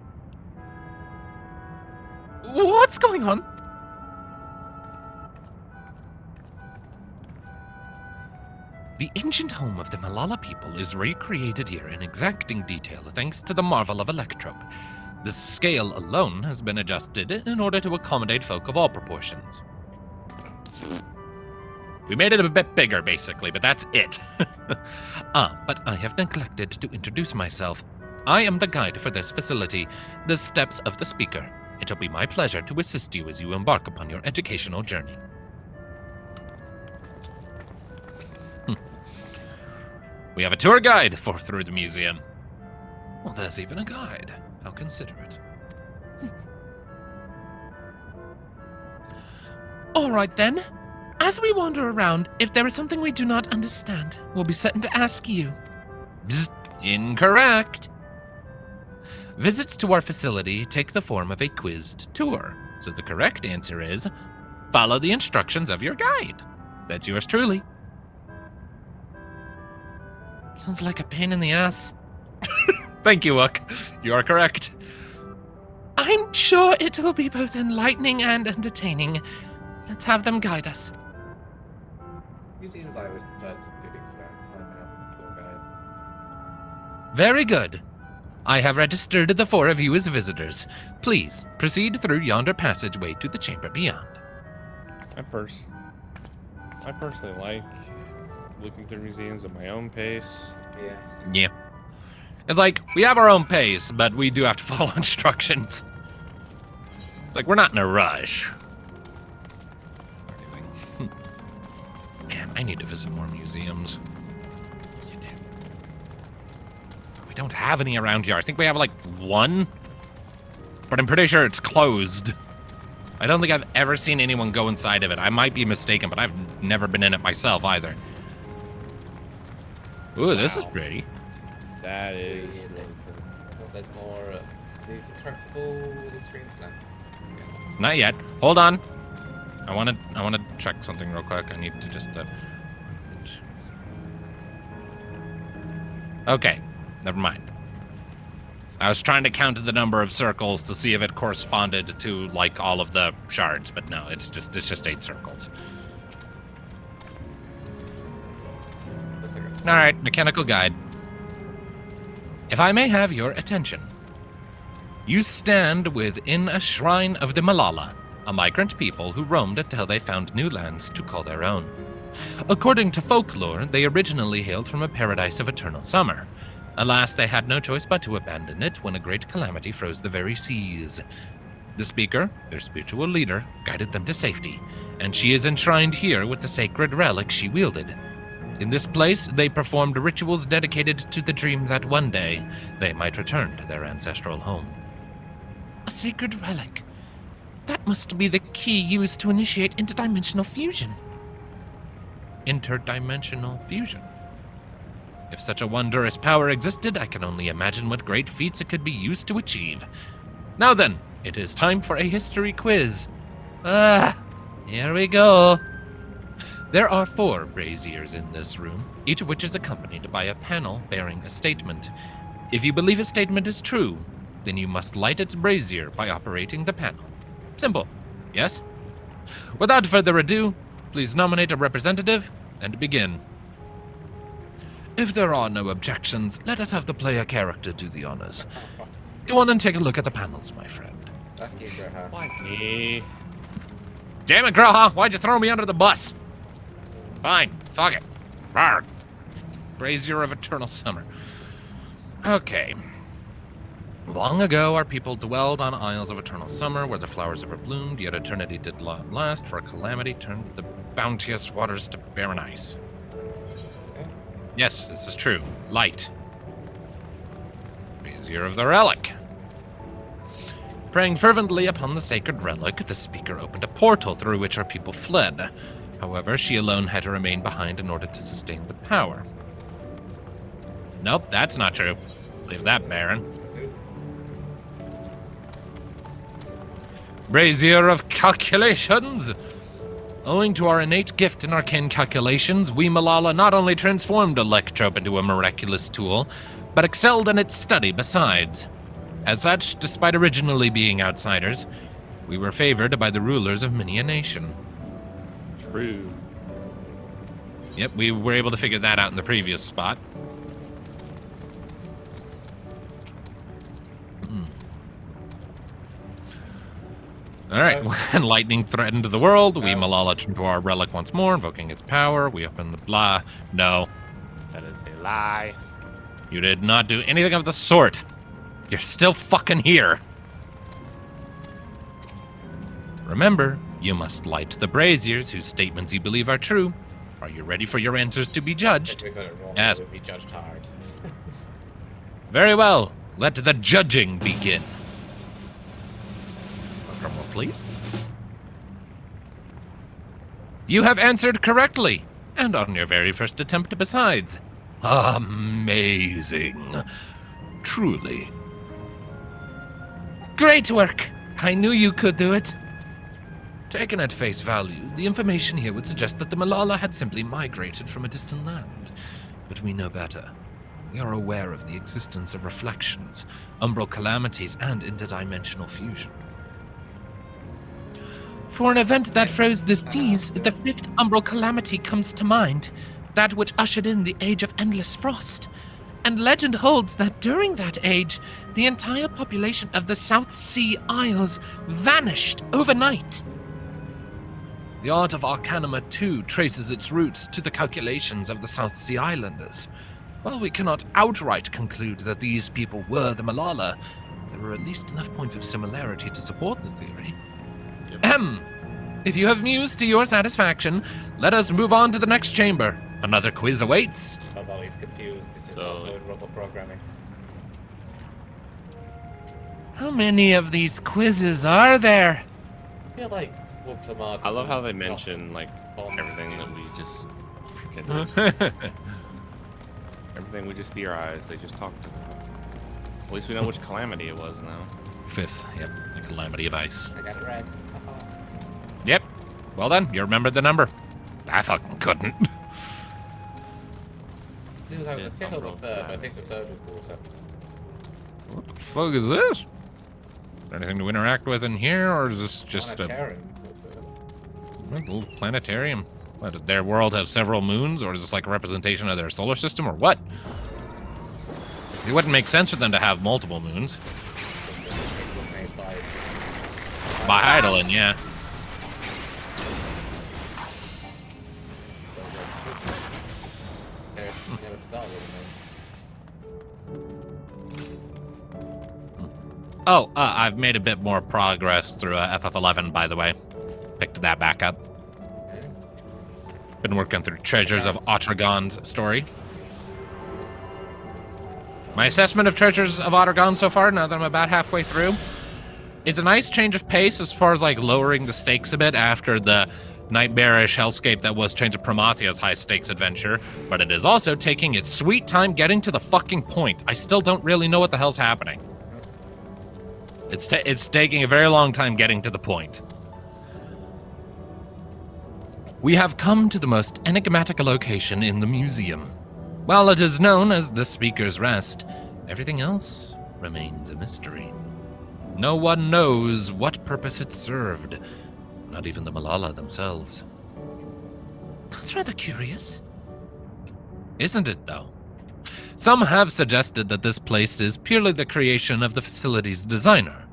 What's going on? The ancient home of the Malala people is recreated here in exacting detail thanks to the marvel of electrope. The scale alone has been adjusted in order to accommodate folk of all proportions. We made it a bit bigger, basically, but that's it. But I have neglected to introduce myself. I am the guide for this facility, the Steps of the Speaker. It will be my pleasure to assist you as you embark upon your educational journey. We have a tour guide through the museum. Well, there's even a guide. How considerate. All right then. As we wander around, if there is something we do not understand, we'll be certain to ask you. Bzz, incorrect. Visits to our facility take the form of a quizzed tour. So the correct answer is, follow the instructions of your guide. That's yours truly. Sounds like a pain in the ass. Thank you, Ook. You are correct. I'm sure it will be both enlightening and entertaining. Let's have them guide us. Museums I always prefer to do the experiments. I have a tour guide. Very good. I have registered the 4 of you as visitors. Please proceed through yonder passageway to the chamber beyond. I personally like looking through museums at my own pace. Yes. Yeah. It's like, we have our own pace, but we do have to follow instructions. Like, we're not in a rush. Man, I need to visit more museums. We don't have any around here. I think we have, like, 1. But I'm pretty sure it's closed. I don't think I've ever seen anyone go inside of it. I might be mistaken, but I've never been in it myself either. Ooh, this is pretty. That is Really cool. Well, there's more. These retractable screens now. Yeah. Not yet. Hold on. I want to check something real quick. I need to just. Okay, never mind. I was trying to count the number of circles to see if it corresponded to like all of the shards, but no, it's just 8 circles. Looks like a All right, mechanical guide. If I may have your attention. You stand within a shrine of the Malala, a migrant people who roamed until they found new lands to call their own. According to folklore, they originally hailed from a paradise of eternal summer. Alas, they had no choice but to abandon it when a great calamity froze the very seas. The speaker, their spiritual leader, guided them to safety, and she is enshrined here with the sacred relic she wielded. In this place, they performed rituals dedicated to the dream that one day they might return to their ancestral home. A sacred relic. That must be the key used to initiate interdimensional fusion. Interdimensional fusion. If such a wondrous power existed, I can only imagine what great feats it could be used to achieve. Now then, it is time for a history quiz. Here we go. There are 4 braziers in this room, each of which is accompanied by a panel bearing a statement. If you believe a statement is true, then you must light its brazier by operating the panel. Simple, yes? Without further ado, please nominate a representative and begin. If there are no objections, let us have the player character do the honors. Go on and take a look at the panels, my friend. Thank you, Graha. Why? Damn it, Graha, why'd you throw me under the bus? Fine, fuck it. Rawr. Brazier of Eternal Summer. Okay. Long ago, our people dwelled on isles of eternal summer, where the flowers ever bloomed, yet eternity did not last, for a calamity turned the bounteous waters to barren ice. Yes, this is true. Light. Brazier of the Relic. Praying fervently upon the sacred relic, the speaker opened a portal through which our people fled. However, she alone had to remain behind in order to sustain the power. Nope, that's not true. Leave that barren. Brazier of Calculations! Owing to our innate gift in arcane calculations, we Malala not only transformed Electrope into a miraculous tool, but excelled in its study besides. As such, despite originally being outsiders, we were favored by the rulers of many a nation. True. Yep, we were able to figure that out in the previous spot. Alright, when lightning threatened the world, we Malala turned to our relic once more, invoking its power. We opened the blah. No. That is a lie. You did not do anything of the sort. You're still fucking here. Remember, you must light the braziers whose statements you believe are true. Are you ready for your answers to be judged? If we got it wrong, Yes. we would be judged hard. Very well. Let the judging begin. Drum roll, please. You have answered correctly, and on your very first attempt besides. Amazing. Truly. Great work. I knew you could do it. Taken at face value, the information here would suggest that the Malala had simply migrated from a distant land. But we know better. We are aware of the existence of reflections, umbral calamities, and interdimensional fusion. For an event that froze the seas, the fifth umbral calamity comes to mind, that which ushered in the Age of Endless Frost. And legend holds that during that age, the entire population of the South Sea Isles vanished overnight. The art of Arcanima, too, traces its roots to the calculations of the South Sea Islanders. While we cannot outright conclude that these people were the Malala, there are at least enough points of similarity to support the theory. If you have mused to your satisfaction, let us move on to the next chamber. Another quiz awaits. Nobody's confused. This is not good robot programming. How many of these quizzes are there? I feel like whoops them I love how they mention like everything that we just everything we just theorized. They just talked about. At least we know which calamity it was now. Fifth, yep, the calamity of ice. I got it right. Yep. Well then, you remembered the number. I fucking couldn't. It was either the fifth or the third, but I think the third was water. What the fuck is this? Anything to interact with in here, or is this just a little planetarium? What, did their world have several moons, or is this like a representation of their solar system, or what? It wouldn't make sense for them to have multiple moons. By Heidelin, yeah. Oh, I've made a bit more progress through FF11, by the way. Picked that back up. Been working through Treasures of Otragon's story. My assessment of Treasures of Otragon so far, now that I'm about halfway through, it's a nice change of pace as far as like lowering the stakes a bit after the nightmarish hellscape that was Change of Promethea's high-stakes adventure, but it is also taking its sweet time getting to the fucking point. I still don't really know what the hell's happening. It's taking a very long time getting to the point. We have come to the most enigmatic location in the museum. While it is known as the Speaker's Rest, everything else remains a mystery. No one knows what purpose it served, not even the Malala themselves. That's rather curious. Isn't it, though? Some have suggested that this place is purely the creation of the facility's designer,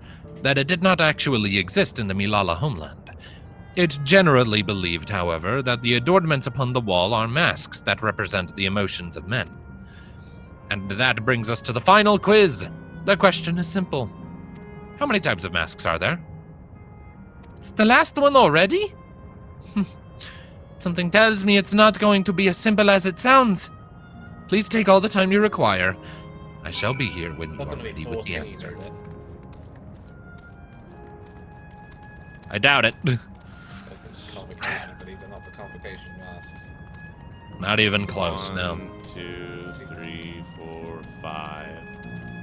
that it did not actually exist in the Malala homeland. It's generally believed, however, that the adornments upon the wall are masks that represent the emotions of men. And that brings us to the final quiz. The question is simple. How many types of masks are there? It's the last one already? Something tells me it's not going to be as simple as it sounds. Please take all the time you require. I shall be here when you are ready with the answer. I doubt it. But these are not the complication masks. Not even close, no. 1, 2, 3, 4, 5.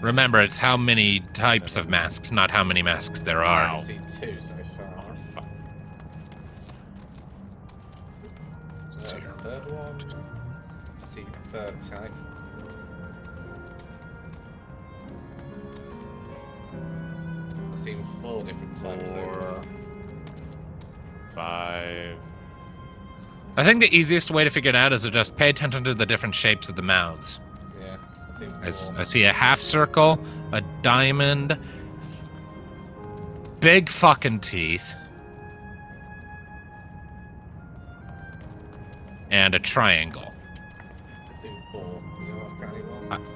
Remember, it's how many types of masks, not how many masks there are. I see 2 so far. So the third one. I see a third type. I've seen 4 different types so far. 5. I think the easiest way to figure it out is to just pay attention to the different shapes of the mouths. Yeah, I see a half circle, a diamond, big fucking teeth, and a triangle. I see 4. You know what triangle?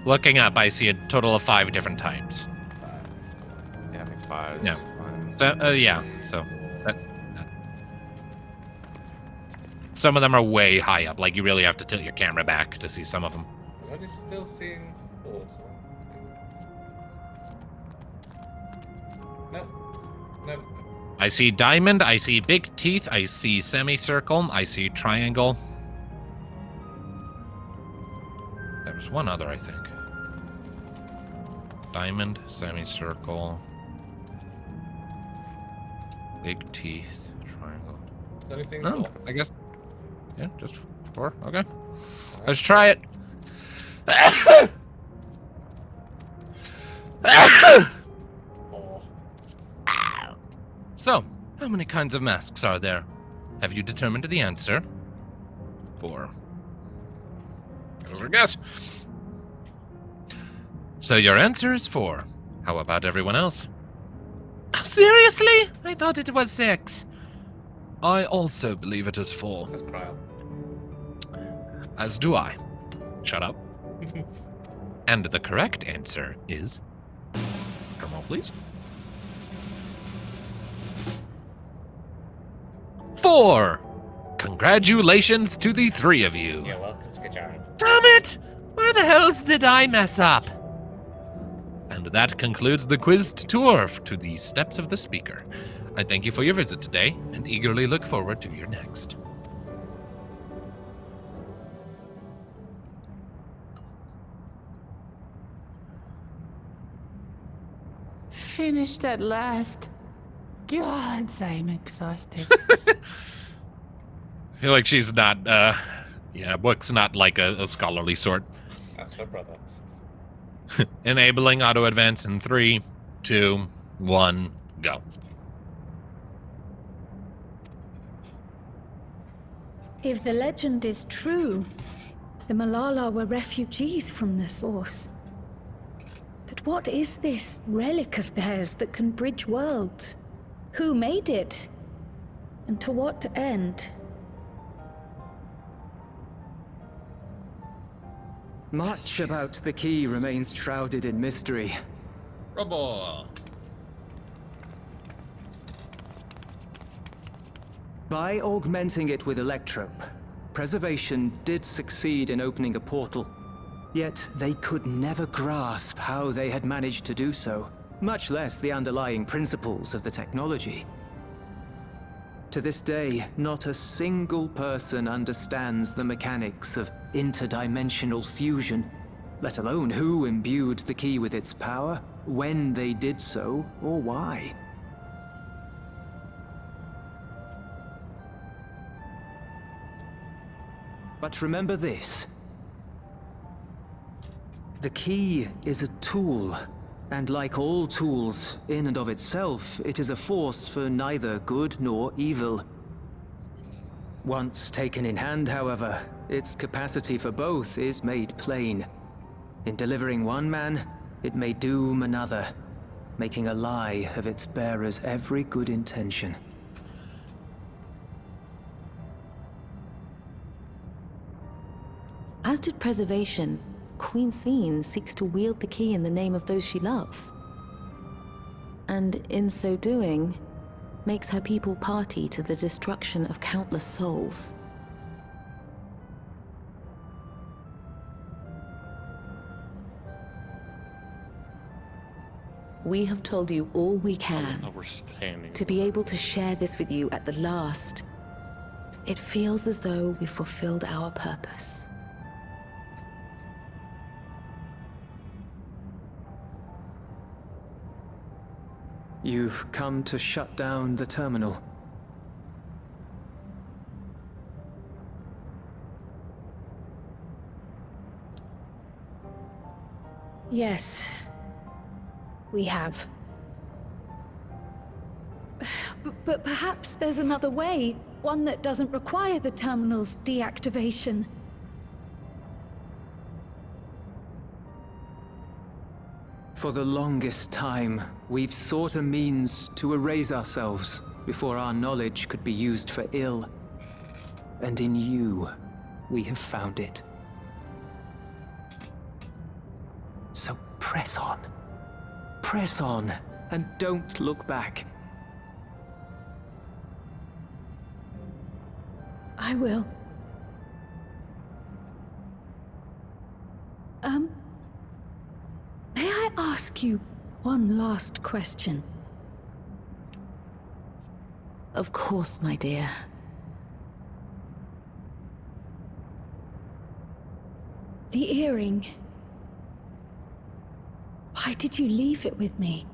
Looking up, I see a total of 5 different types. 5. Yeah, I think 5. Yeah. So, yeah, so. some of them are way high up. Like, you really have to tilt your camera back to see some of them. I'm only still seeing 4. Nope. Nope. I see diamond, I see big teeth, I see semicircle, I see triangle. There was one other, I think. Diamond, semicircle, big teeth, triangle. Anything? No, I guess. Yeah, just 4. Okay. Let's try it. 4. So, how many kinds of masks are there? Have you determined the answer? 4. That was our guess. So your answer is 4. How about everyone else? Seriously? I thought it was 6. I also believe it is 4. Let's cry out. As do I. Shut up. And the correct answer is... Come on, please. 4! Congratulations to the 3 of you. Yeah, welcome, Skajara. Damn it! Where the hells did I mess up? And that concludes the quizzed tour to the steps of the speaker. I thank you for your visit today and eagerly look forward to your next. Finished at last. Gods, I'm exhausted. I feel like she's not, book's not like a scholarly sort. That's her brother. Enabling auto advance in 3, 2, 1, go. If the legend is true, the Malala were refugees from the source. But what is this relic of theirs that can bridge worlds? Who made it? And to what end? Much about the key remains shrouded in mystery. Robo. By augmenting it with Electrope, Preservation did succeed in opening a portal. Yet they could never grasp how they had managed to do so, much less the underlying principles of the technology. To this day, not a single person understands the mechanics of interdimensional fusion, let alone who imbued the key with its power, when they did so, or why. But remember this. The key is a tool, and like all tools, in and of itself, it is a force for neither good nor evil. Once taken in hand, however, its capacity for both is made plain. In delivering one man, it may doom another, making a lie of its bearer's every good intention. As did Preservation, Queen Sveen seeks to wield the key in the name of those she loves. And in so doing, makes her people party to the destruction of countless souls. We have told you all we can We're standing. to be able to share this with you at the last. It feels as though we fulfilled our purpose. You've come to shut down the terminal. Yes, we have. But perhaps there's another way, one that doesn't require the terminal's deactivation. For the longest time, we've sought a means to erase ourselves before our knowledge could be used for ill. And in you, we have found it. So press on. Press on, and don't look back. I will. May I ask you one last question? Of course, my dear. The earring. Why did you leave it with me?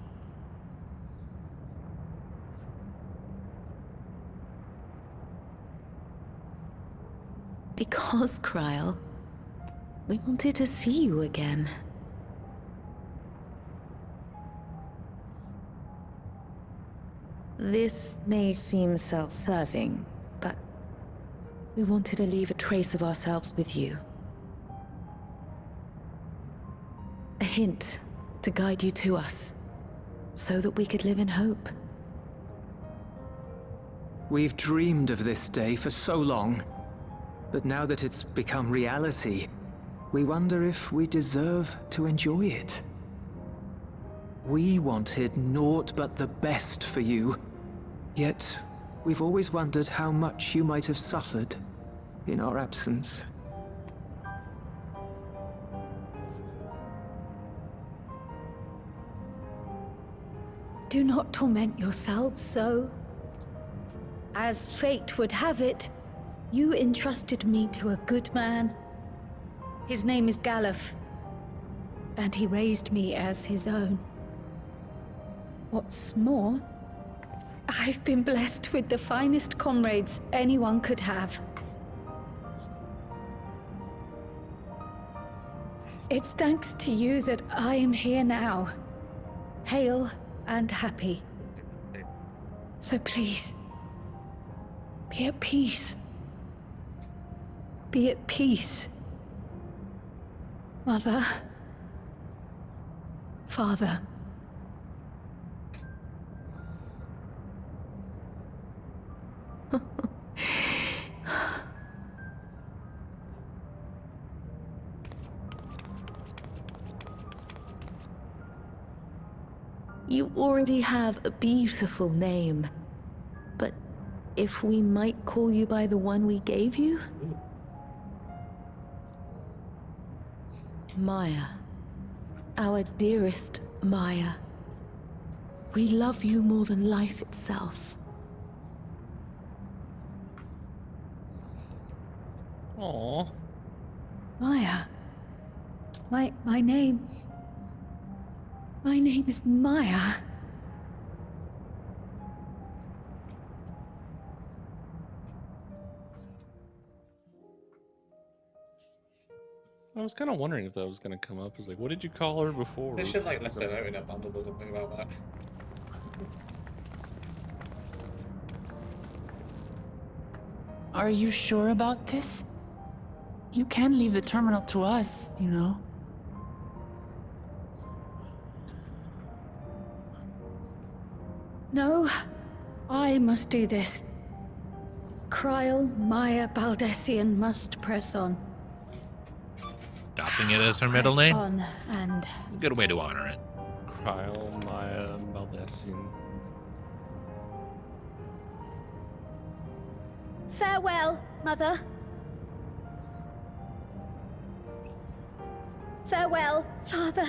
Because, Kryl, we wanted to see you again. This may seem self-serving, but we wanted to leave a trace of ourselves with you. A hint to guide you to us, so that we could live in hope. We've dreamed of this day for so long, but now that it's become reality, we wonder if we deserve to enjoy it. We wanted naught but the best for you, yet we've always wondered how much you might have suffered in our absence. Do not torment yourselves so. As fate would have it, you entrusted me to a good man. His name is Galuf, and he raised me as his own. What's more, I've been blessed with the finest comrades anyone could have. It's thanks to you that I am here now, hale and happy. So please, be at peace. Be at peace. Mother. Father. You already have a beautiful name, but if we might call you by the one we gave you? Maya. Our dearest Maya. We love you more than life itself. Aww. Maya. My name... My name is Maya. I was kind of wondering if that was going to come up. I was like, what did you call her before? They should like left a note in a bundle or something about that. Are you sure about this? You can leave the terminal to us, you know. No, I must do this. Kryl Maya Baldessian must press on. Adopting it as her middle Press name? on and... Good way to honor it. Kryl Maya Baldessian. Farewell, Mother. Farewell, Father.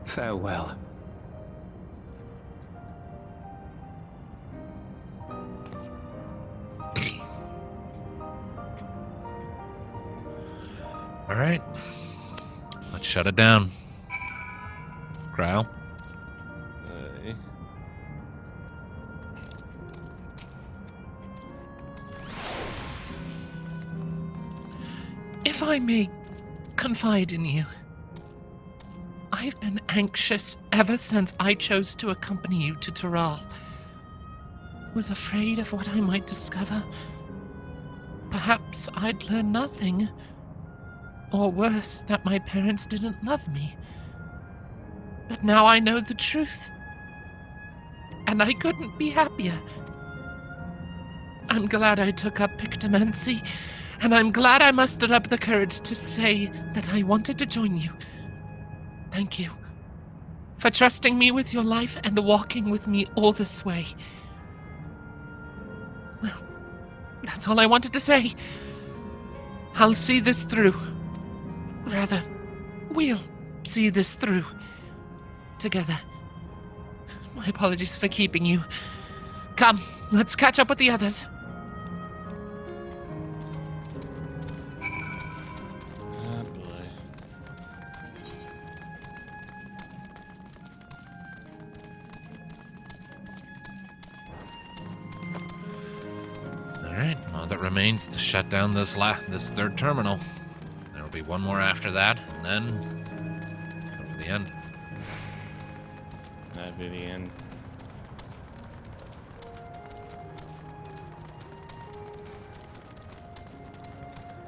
Farewell. All right. Let's shut it down. Kryl? Hey. If I may confide in you, I've been anxious ever since I chose to accompany you to Tural. Was afraid of what I might discover. Perhaps I'd learn nothing. Or worse, that my parents didn't love me. But now I know the truth. And I couldn't be happier. I'm glad I took up Pictomancy, and I'm glad I mustered up the courage to say that I wanted to join you. Thank you for trusting me with your life and walking with me all this way. Well, that's all I wanted to say. I'll see this through. Rather, we'll see this through. Together. My apologies for keeping you. Come, let's catch up with the others. Oh boy. Alright, all that remains to shut down this third terminal. There'll be one more after that, and then go for the end. That'd be the end.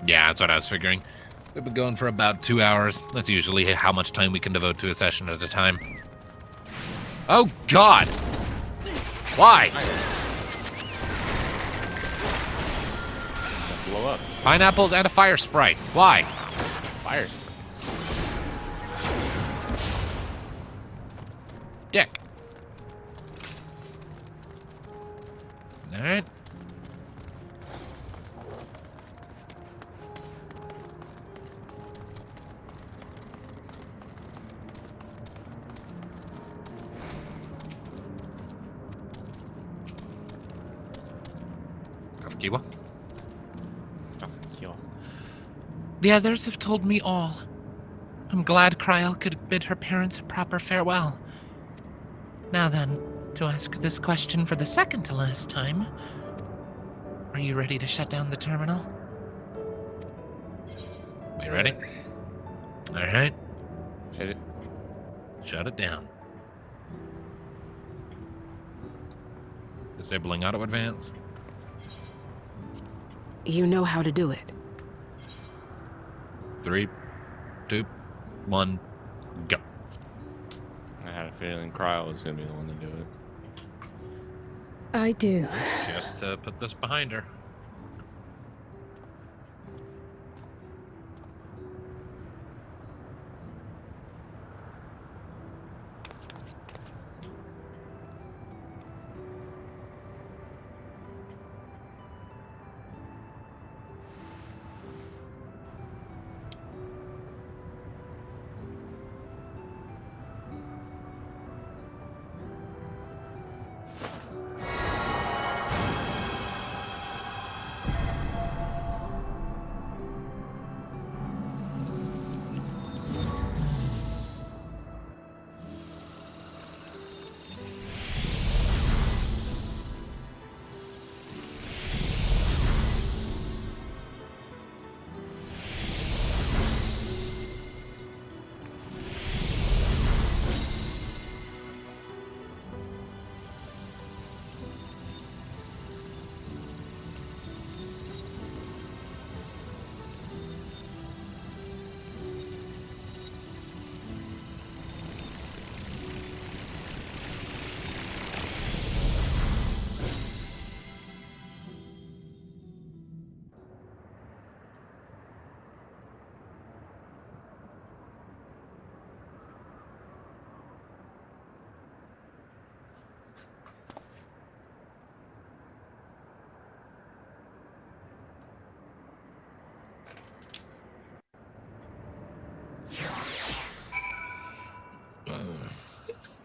Yeah, that's what I was figuring. We've been going for about 2 hours. That's usually how much time we can devote to a session at a time. Oh, God! Why? Blow up. Pineapples and a fire sprite. Why? Fire. Dick. Alright. Kiwa. The others have told me all. I'm glad Kryel could bid her parents a proper farewell. Now then, to ask this question for the second to last time. Are you ready to shut down the terminal? We ready? Alright. Hit it. Shut it down. Disabling auto advance. You know how to do it. 3, 2, 1, go. I had a feeling Kryl was gonna be the one to do it. I do. Just to put this behind her.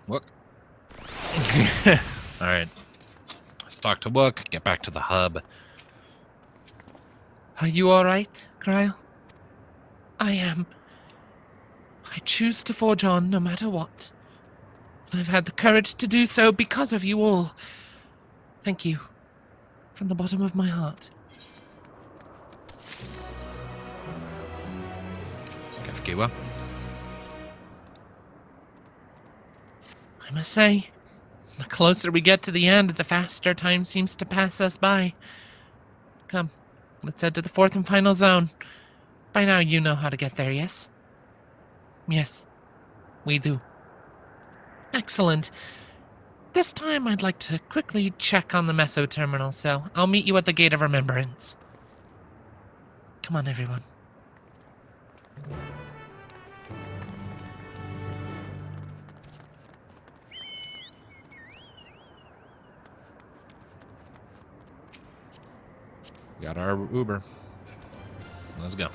Look. Alright. Stock to book, get back to the hub. Are you alright, Kryl? I am. I choose to forge on no matter what. And I've had the courage to do so because of you all. Thank you. From the bottom of my heart. Kefkiwa. I must say, the closer we get to the end, the faster time seems to pass us by. Come, let's head to the fourth and final zone. By now you know how to get there, yes? Yes, we do. Excellent. This time I'd like to quickly check on the Meso terminal, so I'll meet you at the Gate of Remembrance. Come on, everyone. Got our Uber. Let's go.